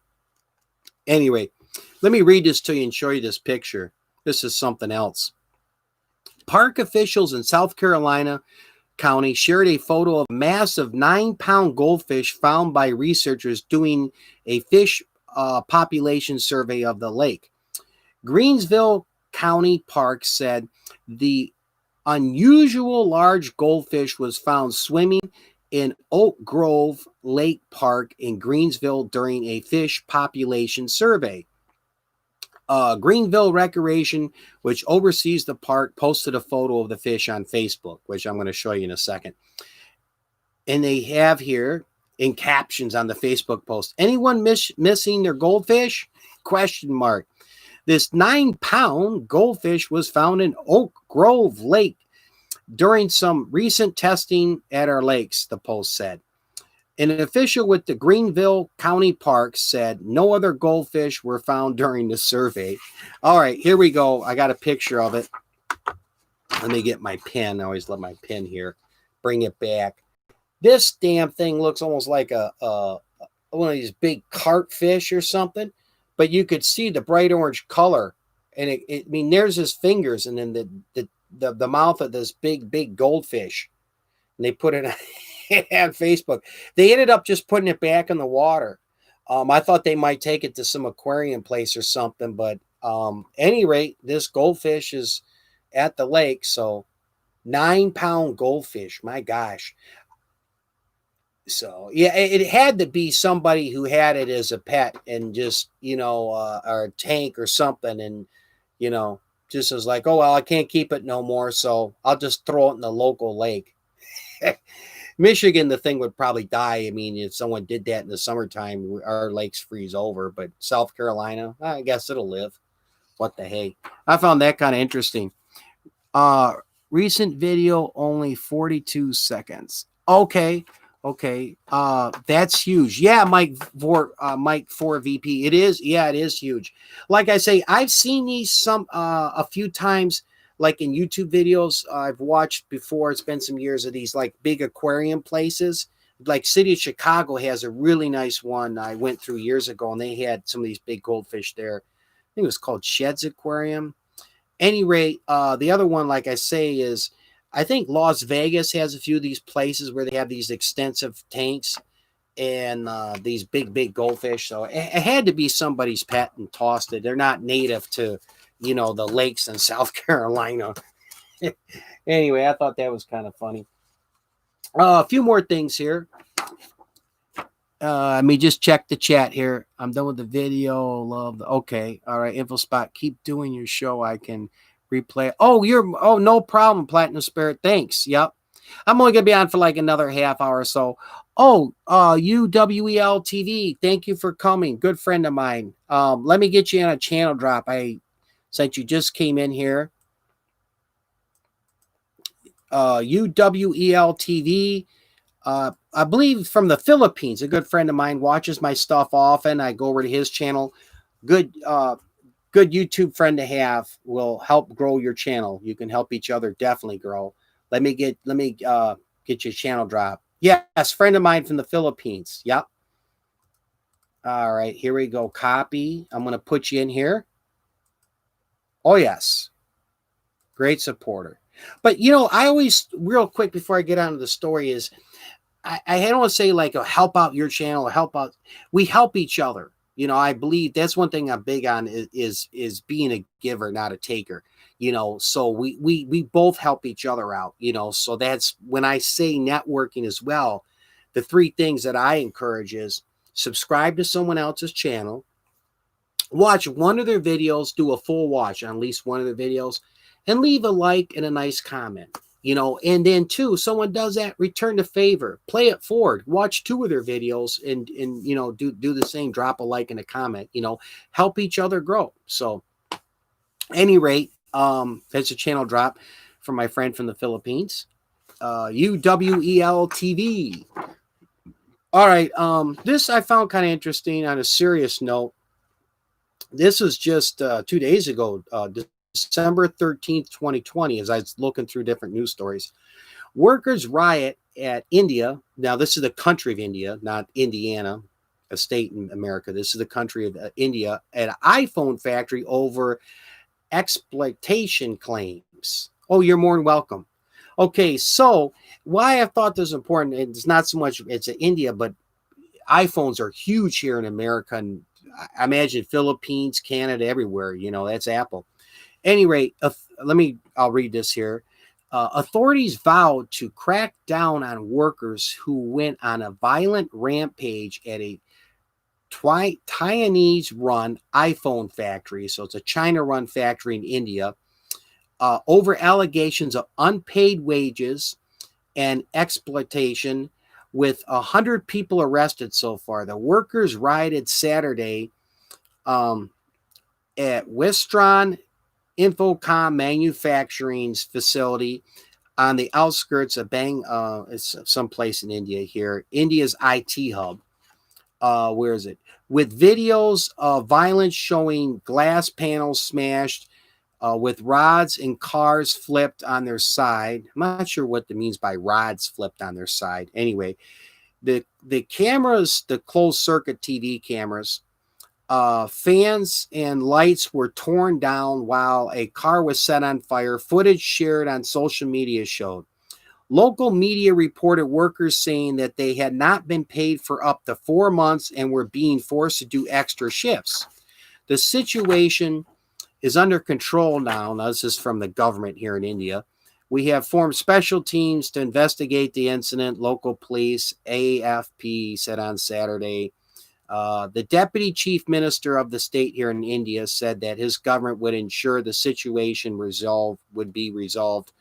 Anyway, let me read this to you and show you this picture. This is something else. Park officials in South Carolina County shared a photo of a massive 9-pound goldfish found by researchers doing a fish population survey of the lake. Greensville County Park said the unusual large goldfish was found swimming in Oak Grove Lake Park in Greensville during a fish population survey. Greenville Recreation, which oversees the park, posted a photo of the fish on Facebook, which I'm going to show you in a second. And they have here in captions on the Facebook post, anyone missing their goldfish? Question mark. This 9-pound goldfish was found in Oak Grove Lake during some recent testing at our lakes, the post said. An official with the Greenville County Park said no other goldfish were found during the survey. All right, here we go. I got a picture of it. Let me get my pen. I always love my pen here. bring it back. This damn thing looks almost like a one of these big carp fish or something, but you could see the bright orange color, and I mean, there's his fingers, and then the mouth of this big goldfish, and they put it on, on Facebook. They ended up just putting it back in the water. I thought they might take it to some aquarium place or something, but any rate, this goldfish is at the lake. So 9-pound goldfish, my gosh. So yeah, it had to be somebody who had it as a pet and just, or a tank or something, and just was like, oh well, I can't keep it no more, so I'll just throw it in the local lake. Michigan, the thing would probably die. I mean, if someone did that in the summertime, our lakes freeze over. But South Carolina, I guess it'll live. What the hey? I found that kind of interesting. Recent video, only 42 seconds. Okay. That's huge. Yeah, Mike 4 VP. It is. Yeah, it is huge. Like I say, I've seen these a few times, like in YouTube videos I've watched before. It's been some years of these like big aquarium places. Like City of Chicago has a really nice one I went through years ago, and they had some of these big goldfish there. I think it was called Sheds Aquarium. Any rate, the other one, like I say, is I think Las Vegas has a few of these places where they have these extensive tanks and these big goldfish. So it had to be somebody's pet and tossed it. They're not native to, the lakes in South Carolina. Anyway, I thought that was kind of funny. A few more things here. Let me just check the chat here. I'm done with the video. Love the okay. All right, info spot. Keep doing your show. I can replay. Oh, no problem, Platinum Spirit. Thanks. Yep. I'm only gonna be on for like another half hour or so. UWEL TV. Thank you for coming. Good friend of mine. Let me get you on a channel drop. Since you just came in here. UWEL TV. I believe from the Philippines. A good friend of mine watches my stuff often. I go over to his channel. Good YouTube friend to have. Will help grow your channel. You can help each other definitely grow. Let me get you a channel drop. Yes, friend of mine from the Philippines. Yep. All right, here we go. Copy. I'm going to put you in here. Oh yes, great supporter. But I always, real quick before I get on to the story, is I don't want to say like help out your channel or help out. We help each other. I believe that's one thing I'm big on is being a giver, not a taker. So we both help each other out. So that's when I say networking as well. The three things that I encourage is subscribe to someone else's channel, watch one of their videos, do a full watch on at least one of their videos, and leave a like and a nice comment. And then two, someone does that, return the favor, play it forward, watch two of their videos and do the same, drop a like and a comment, help each other grow. So any rate, that's a channel drop from my friend from the Philippines, UWEL TV. All right. This I found kind of interesting on a serious note. This was just 2 days ago, December 13th, 2020, as I was looking through different news stories. Workers riot at India. Now, this is the country of India, not Indiana, a state in America. This is the country of India, at an iPhone factory over exploitation claims. Oh, you're more than welcome. Okay, so why I thought this was important, it's not so much it's in India, but iPhones are huge here in America, and I imagine Philippines, Canada, everywhere. That's Apple. Any rate, I'll read this here. Authorities vowed to crack down on workers who went on a violent rampage at a Chinese-run iPhone factory. So it's a China-run factory in India, over allegations of unpaid wages and exploitation, with 100 people arrested so far. The workers rioted Saturday at Western Infocom manufacturing facility on the outskirts of it's someplace in India here, India's IT hub. Where is it? With videos of violence showing glass panels smashed, with rods and cars flipped on their side. I'm not sure what that means by rods flipped on their side. Anyway, the cameras, the closed circuit TV cameras, fans and lights were torn down while a car was set on fire. Footage shared on social media showed. Local media reported workers saying that they had not been paid for up to 4 months and were being forced to do extra shifts. The situation is under control now. Now, this is from the government here in India. We have formed special teams to investigate the incident, local police, AFP said on Saturday. The deputy chief minister of the state here in India said that his government would ensure the situation would be resolved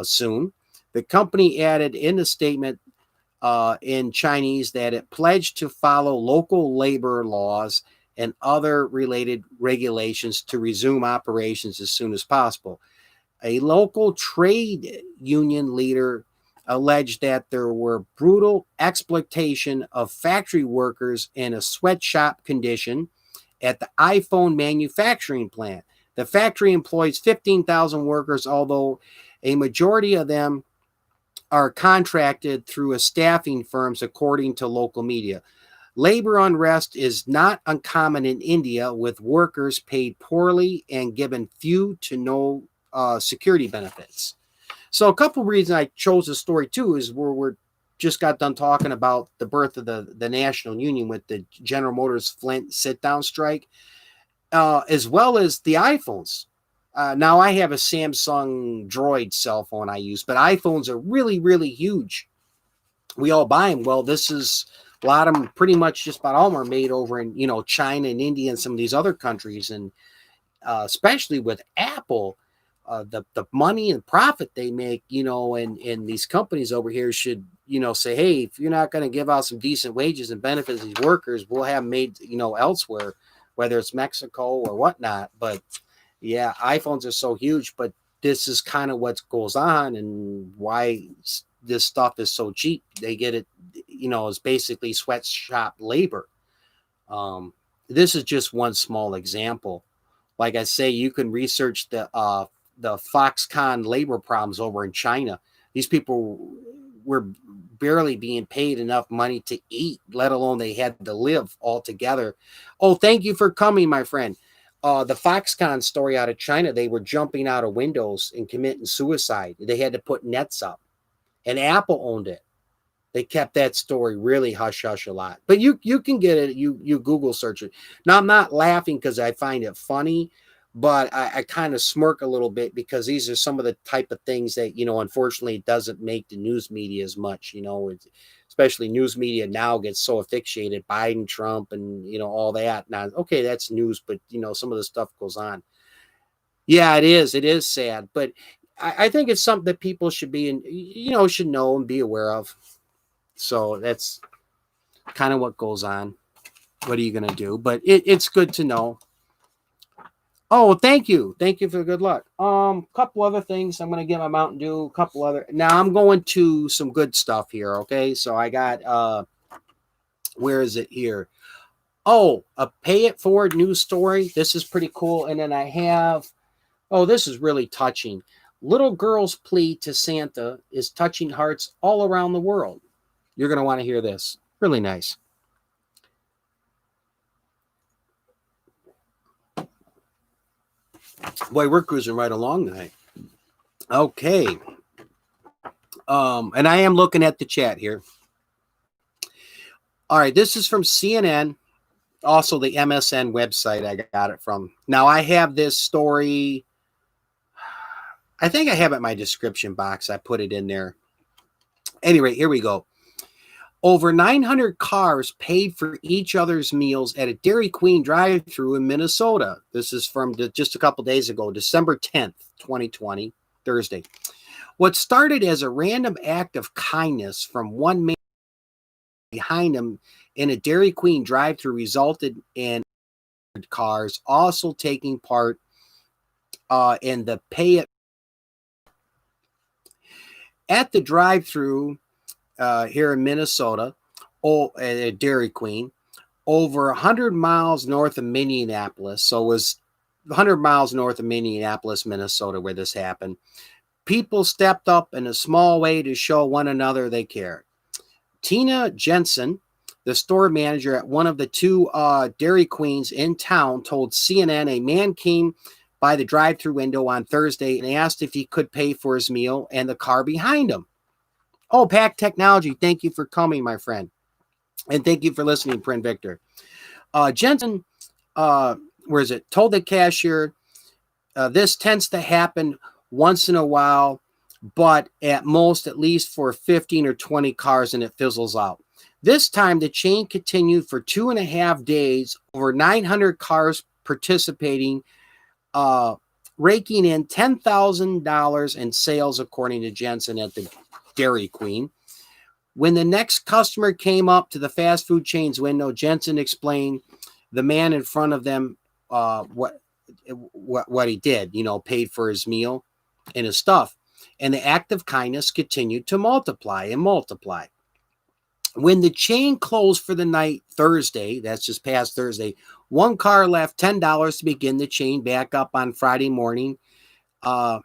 soon. The company added in the statement in Chinese that it pledged to follow local labor laws and other related regulations to resume operations as soon as possible. A local trade union leader alleged that there were brutal exploitation of factory workers in a sweatshop condition at the iPhone manufacturing plant. The factory employs 15,000 workers, although a majority of them are contracted through a staffing firms, according to local media. Labor unrest is not uncommon in India, with workers paid poorly and given few to no security benefits. So a couple of reasons I chose this story too is we're just got done talking about the birth of the National Union with the General Motors Flint sit-down strike, as well as the iPhones. Now I have a Samsung Droid cell phone I use, but iPhones are really, really huge. We all buy them. Well, this is a lot of them, pretty much just about all of them are made over in, China and India and some of these other countries. And especially with Apple, the money and profit they make, and these companies over here should, say, hey, if you're not going to give out some decent wages and benefits to these workers, we'll have them made, elsewhere, whether it's Mexico or whatnot. But yeah, iPhones are so huge, but this is kind of what goes on and why this stuff is so cheap. They get it, it's basically sweatshop labor. This is just one small example. Like I say, you can research the Foxconn labor problems over in China. These people were barely being paid enough money to eat, let alone they had to live altogether. Oh, thank you for coming, my friend. The Foxconn story out of China, they were jumping out of windows and committing suicide. They had to put nets up, and Apple owned it. They kept that story really hush hush a lot, but you can get it. You Google search it. Now I'm not laughing because I find it funny, but I kind of smirk a little bit because these are some of the type of things that unfortunately doesn't make the news media as much. Especially news media now gets so aficionated, Biden, Trump, and all that. Now, okay, that's news, but some of the stuff goes on. Yeah, it is. It is sad, but I think it's something that people should be should know and be aware of. So that's kind of what goes on. What are you going to do? But it's good to know. Oh, thank you. Thank you for the good luck. Couple other things. I'm going to get my Mountain Dew. A couple other. Now I'm going to some good stuff here. Okay. So I got, where is it here? Oh, a pay it forward news story. This is pretty cool. And then I have, this is really touching. Little girl's plea to Santa is touching hearts all around the world. You're going to want to hear this. Really nice. Boy, we're cruising right along tonight. Okay. And I am looking at the chat here. All right, this is from CNN, also the MSN website I got it from. Now, I have this story. I think I have it in my description box. I put it in there. Anyway, here we go. Over 900 cars paid for each other's meals at a Dairy Queen drive-thru in Minnesota. This is from just a couple days ago, December 10th, 2020, Thursday. What started as a random act of kindness from one man behind him in a Dairy Queen drive-thru resulted in cars also taking part in the pay it. At the drive-thru here in Minnesota, at Dairy Queen, over 100 miles north of Minneapolis. So it was 100 miles north of Minneapolis, Minnesota, where this happened. People stepped up in a small way to show one another they cared. Tina Jensen, the store manager at one of the two Dairy Queens in town, told CNN a man came by the drive-thru window on Thursday and asked if he could pay for his meal and the car behind him. Oh, Pack Technology, thank you for coming, my friend. And thank you for listening, Prin Victor. Jensen, told the cashier, this tends to happen once in a while, but at most, at least for 15 or 20 cars, and it fizzles out. This time, the chain continued for 2.5 days, over 900 cars participating, raking in $10,000 in sales, according to Jensen at the Dairy Queen. When the next customer came up to the fast food chain's window, Jensen explained the man in front of them what he did, paid for his meal and his stuff. And the act of kindness continued to multiply and multiply. When the chain closed for the night Thursday, that's just past Thursday, one car left $10 to begin the chain back up on Friday morning. And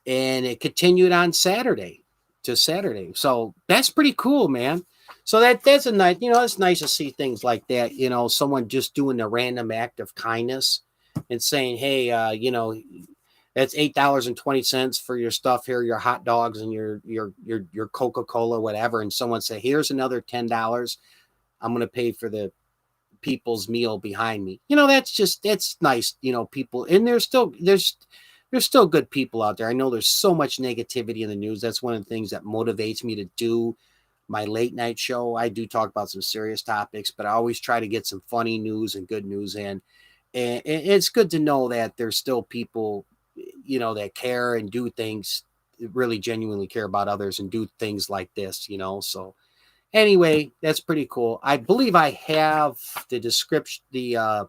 it continued on Saturday. So that's pretty cool, man. So that's a nice, it's nice to see things like that. Someone just doing a random act of kindness and saying, hey, that's $8.20 for your stuff here, your hot dogs and your Coca-Cola, whatever. And someone say, here's another $10. I'm going to pay for the people's meal behind me. That's nice. People, and there's still good people out there. I know there's so much negativity in the news. That's one of the things that motivates me to do my late night show. I do talk about some serious topics, but I always try to get some funny news and good news in. And it's good to know that there's still people, that care and do things, really genuinely care about others and do things like this, So anyway, that's pretty cool. I believe I have the description, the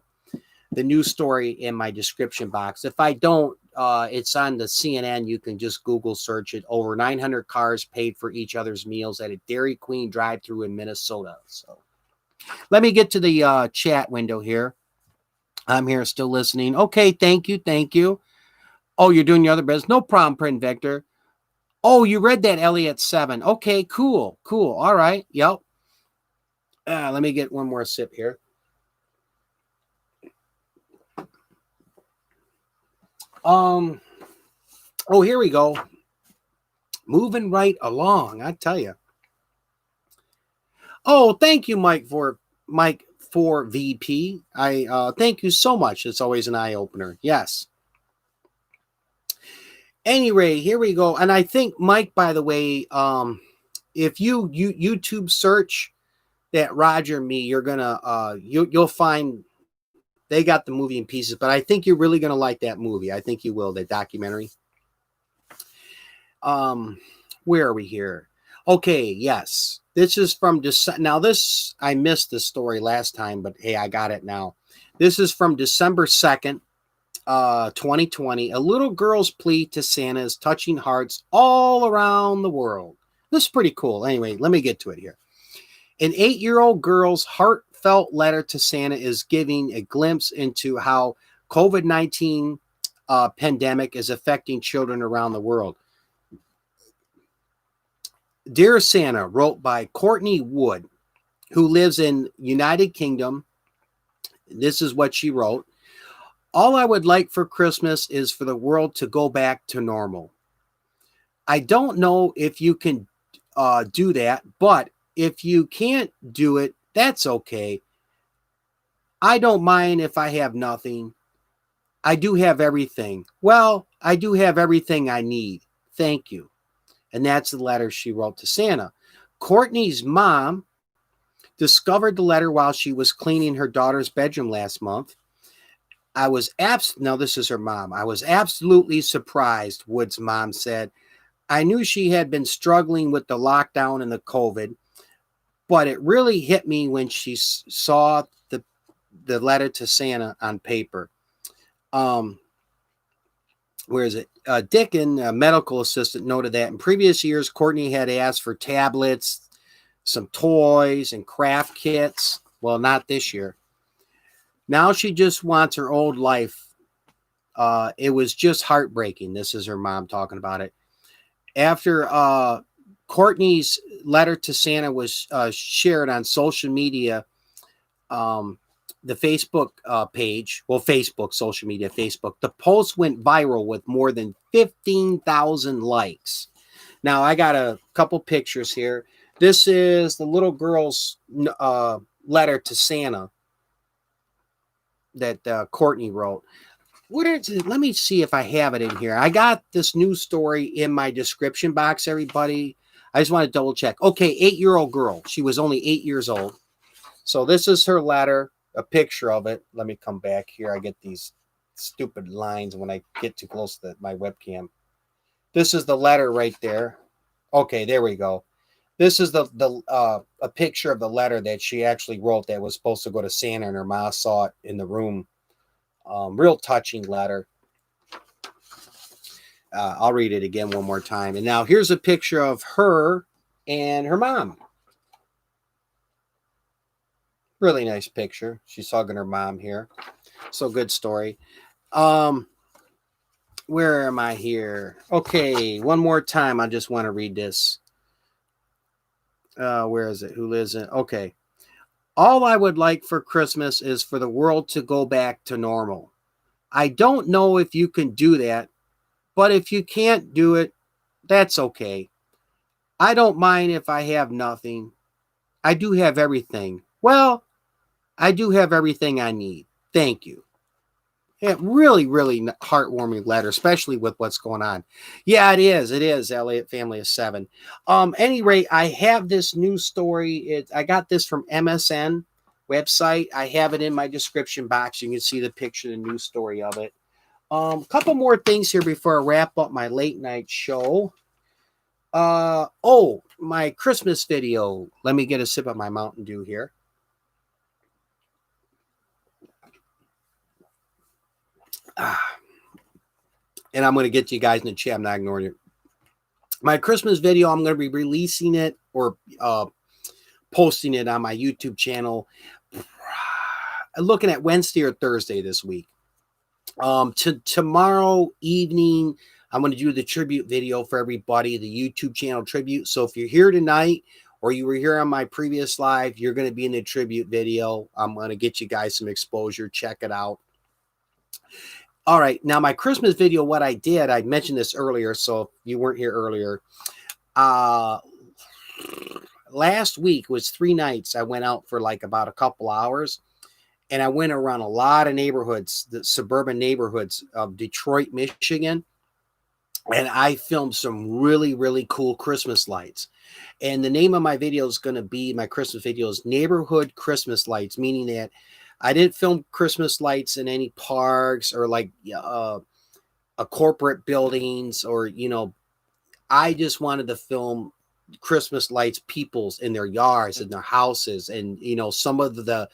news story in my description box. If I don't, it's on the CNN. You can just Google search it. Over 900 cars paid for each other's meals at a Dairy Queen drive-thru in Minnesota. So let me get to the chat window here. I'm here still listening. Okay, thank you. Oh, you're doing your other business? No problem, Print Victor. Oh, you read that, Elliot 7. Okay, cool. All right, yep. Let me get one more sip here. Oh, here we go. Moving right along, I tell you. Oh, thank you, Mike for VP. I thank you so much. It's always an eye opener. Yes. Anyway, here we go. And I think, Mike, by the way, if you YouTube search that Roger and me, you're gonna you'll find they got the movie in pieces. But I think you're really gonna like that movie. I think you will. The documentary. Where are we here? Okay, yes. This is from December. Now, I missed this story last time, but hey, I got it now. This is from December 2nd, 2020. A little girl's plea to Santa is touching hearts all around the world. This is pretty cool. Anyway, let me get to it here. An 8-year-old girl's heartfelt letter to Santa is giving a glimpse into how COVID-19 pandemic is affecting children around the world. Dear Santa, wrote by Courtney Wood, who lives in United Kingdom. This is what she wrote. All I would like for Christmas is for the world to go back to normal. I don't know if you can do that, but if you can't do it, that's okay. I don't mind if I have nothing. I do have everything. Well, I do have everything I need. Thank you. And that's the letter she wrote to Santa. Courtney's mom discovered the letter while she was cleaning her daughter's bedroom last month. Now this is her mom. I was absolutely surprised, Wood's mom said. I knew she had been struggling with the lockdown and the COVID, but it really hit me when she saw the letter to Santa on paper. Where is it? Dickin, a medical assistant, noted that in previous years, Courtney had asked for tablets, some toys, and craft kits. Well, not this year. Now she just wants her old life It was just heartbreaking. This is her mom talking about it. After Courtney's letter to Santa was shared on social media, um, the Facebook page, well, Facebook, social media, Facebook, the post went viral with more than 15,000 likes. Now, I got a couple pictures here. This is the little girl's letter to Santa that Courtney wrote. What is it? Let me see if I have it in here. I got this news story in my description box, everybody. I just want to double check. Okay, 8-year-old girl. She was only 8 years old. So this is her letter, a picture of it. Let me come back here. I get these stupid lines when I get too close to my webcam. This is the letter right there. Okay, there we go. This is a picture of the letter that she actually wrote that was supposed to go to Santa, and her mom saw it in the room. Real touching letter. I'll read it again one more time. And now here's a picture of her and her mom. Really nice picture. She's hugging her mom here. So good story. Where am I here? Okay, one more time. I just want to read this. Where is it? Who lives in? Okay. All I would like for Christmas is for the world to go back to normal. I don't know if you can do that, but if you can't do it, that's okay. I don't mind if I have nothing. I do have everything. Well, I do have everything I need. Thank you. Yeah, really, really heartwarming letter, especially with what's going on. Yeah, it is. It is. Elliott family of 7. Any rate, I have this news story. I got this from MSN website. I have it in my description box. You can see the picture, the news story of it. Couple more things here before I wrap up my late night show. My Christmas video. Let me get a sip of my Mountain Dew here. And I'm going to get to you guys in the chat. I'm not ignoring you. My Christmas video, I'm going to be releasing it or posting it on my YouTube channel. Looking at Wednesday or Thursday this week. Tomorrow evening, I'm going to do the tribute video for everybody, the YouTube channel tribute. So if you're here tonight or you were here on my previous live, you're going to be in the tribute video. I'm going to get you guys some exposure. Check it out. All right. Now, my Christmas video, what I did, I mentioned this earlier, so if you weren't here earlier. Last week was 3 nights. I went out for like about a couple hours, and I went around a lot of neighborhoods, the suburban neighborhoods of Detroit, Michigan, and I filmed some really, really cool Christmas lights. And the name of my video is going to be, my Christmas video is Neighborhood Christmas Lights, meaning that I didn't film Christmas lights in any parks or like a corporate buildings or, I just wanted to film Christmas lights, people's in their yards and their houses. And, some of the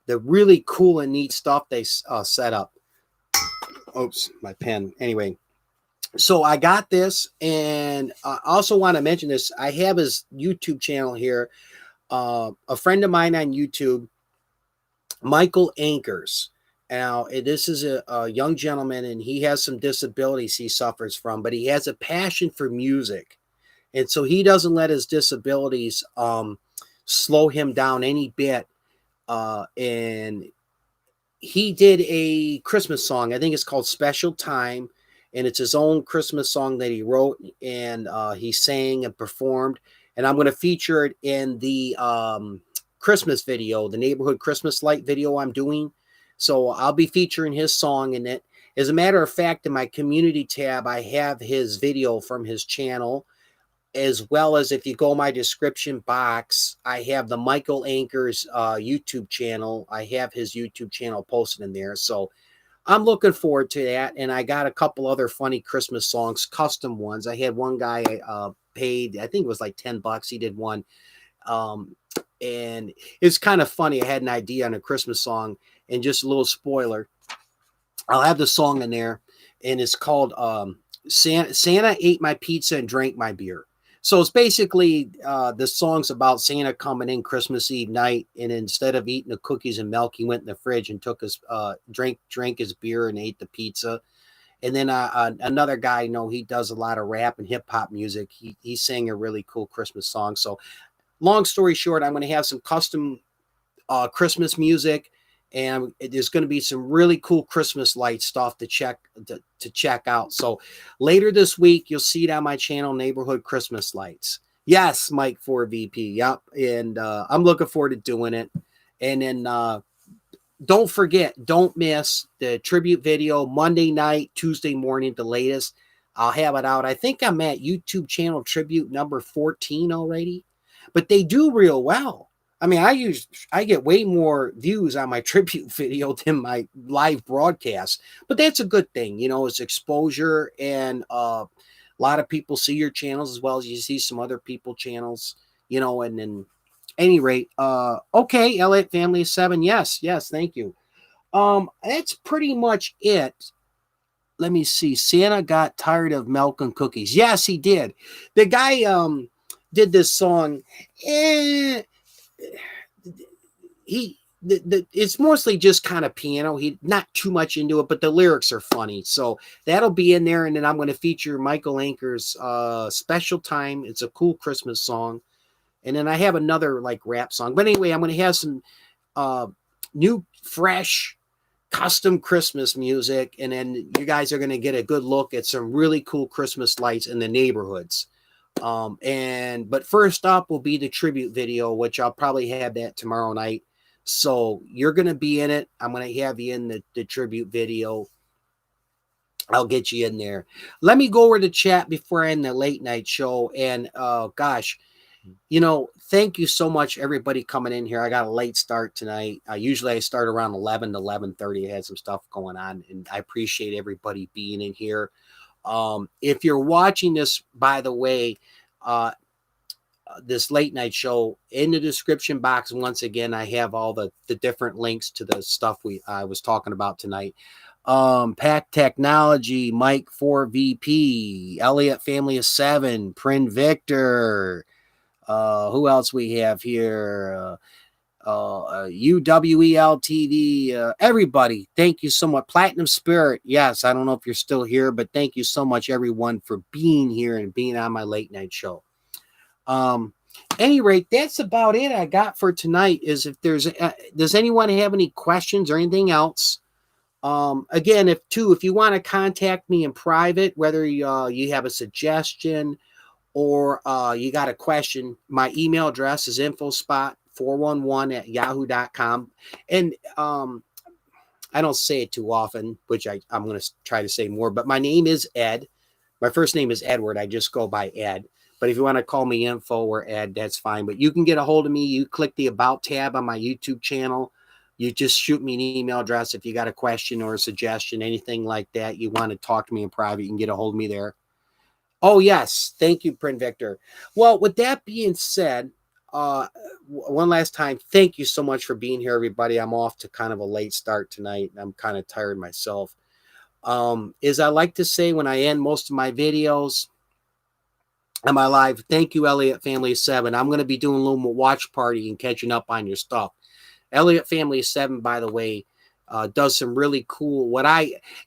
really cool and neat stuff they set up. Oops, my pen. Anyway, so I got this, and I also want to mention this. I have his YouTube channel here. A friend of mine on YouTube, Michael Ankers. Now, this is a young gentleman, and he has some disabilities he suffers from, but he has a passion for music. And so he doesn't let his disabilities slow him down any bit. And he did a Christmas song. I think it's called Special Time. And it's his own Christmas song that he wrote and he sang and performed. And I'm going to feature it in the Christmas video, the neighborhood Christmas light video I'm doing. So I'll be featuring his song in it. As a matter of fact, in my community tab, I have his video from his channel, as well as if you go my description box, I have the Michael Ankers YouTube channel. I have his YouTube channel posted in there. So I'm looking forward to that. And I got a couple other funny Christmas songs, custom ones. I had one guy paid, I think it was like $10. He did one. And it's kind of funny. I had an idea on a Christmas song, and just a little spoiler, I'll have the song in there, and it's called Santa Ate My Pizza and Drank My Beer. So it's basically the song's about Santa coming in Christmas Eve night, and instead of eating the cookies and milk, he went in the fridge and took his drank his beer and ate the pizza. And then another guy, he does a lot of rap and hip hop music. He sang a really cool Christmas song. So long story short, I'm going to have some custom Christmas music, and there's going to be some really cool Christmas light stuff to check out. So later this week, you'll see it on my channel, Neighborhood Christmas Lights. Yes, Mike 4VP. Yep. And I'm looking forward to doing it. And then don't forget, don't miss the tribute video Monday night, Tuesday morning, the latest. I'll have it out. I think I'm at YouTube channel tribute number 14 already, but they do real well. I mean, I get way more views on my tribute video than my live broadcast, but that's a good thing. It's exposure, and a lot of people see your channels as well as you see some other people channels, and then any rate, okay, Elliott Family 7. Yes, thank you. That's pretty much it. Let me see. Santa got tired of milk and cookies. Yes, he did. The guy did this song. It's mostly just kind of piano. He not too much into it, but the lyrics are funny. So that'll be in there. And then I'm going to feature Michael Ankers' Special Time. It's a cool Christmas song. And then I have another like rap song. But anyway, I'm going to have some new, fresh, custom Christmas music. And then you guys are going to get a good look at some really cool Christmas lights in the neighborhoods. But first up will be the tribute video, which I'll probably have that tomorrow night. So you're going to be in it. I'm going to have you in the tribute video. I'll get you in there. Let me go over to chat before I end the late night show. And gosh, thank you so much, everybody coming in here. I got a late start tonight. Usually I start around 11 to 11:30. I had some stuff going on, and I appreciate everybody being in here. If you're watching this, by the way, this late night show, in the description box, once again, I have all the different links to the stuff I was talking about tonight. Pack Technology, Mike 4VP, Elliott Family of 7, Prin Victor. Who else we have here? UWEL TV, everybody, thank you so much. Platinum Spirit, yes, I don't know if you're still here, but thank you so much, everyone, for being here and being on my late night show. Any rate, that's about it I got for tonight. Is if does anyone have any questions or anything else? Again, if you want to contact me in private, whether you have a suggestion or you got a question, my email address is infospot411@yahoo.com. And I don't say it too often, which I'm going to try to say more, but my name is Ed. My first name is Edward. I just go by Ed. But if you want to call me Info or Ed, that's fine. But you can get a hold of me. You click the About tab on my YouTube channel. You just shoot me an email address if you got a question or a suggestion, anything like that. You want to talk to me in private, you can get a hold of me there. Oh, yes. Thank you, Prin Victor. Well, with that being said, one last time, thank you so much for being here, everybody. I'm off to kind of a late start tonight. I'm kind of tired myself. As I like to say when I end most of my videos on my live, thank you, Elliott Family 7. I'm going to be doing a little more watch party and catching up on your stuff. Elliott Family 7, by the way, does some really cool,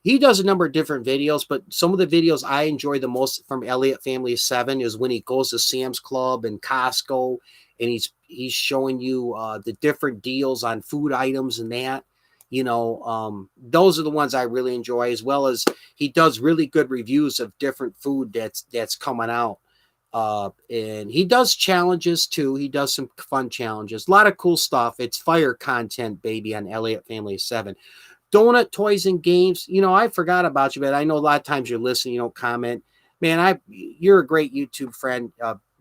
he does a number of different videos, but some of the videos I enjoy the most from Elliott Family 7 is when he goes to Sam's Club and Costco, and he's showing you the different deals on food items and that. Those are the ones I really enjoy, as well as he does really good reviews of different food that's coming out. And he does challenges too. He does some fun challenges, a lot of cool stuff. It's fire content, baby, on Elliott Family 7. Donut Toys and Games. I forgot about you, but I know a lot of times you're listening, you don't comment. Man, you're a great YouTube friend.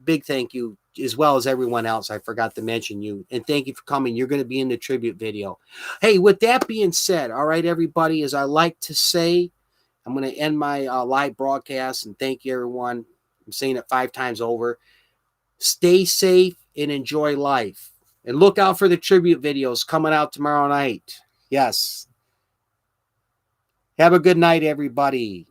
Big thank you, as well as everyone else. I forgot to mention you, and thank you for coming. You're going to be in the tribute video. Hey, with that being said, all right, everybody, as I like to say, I'm going to end my live broadcast, and thank you, everyone. I'm saying it 5 times over. Stay safe and enjoy life. And look out for the tribute videos coming out tomorrow night. Yes. Have a good night, everybody.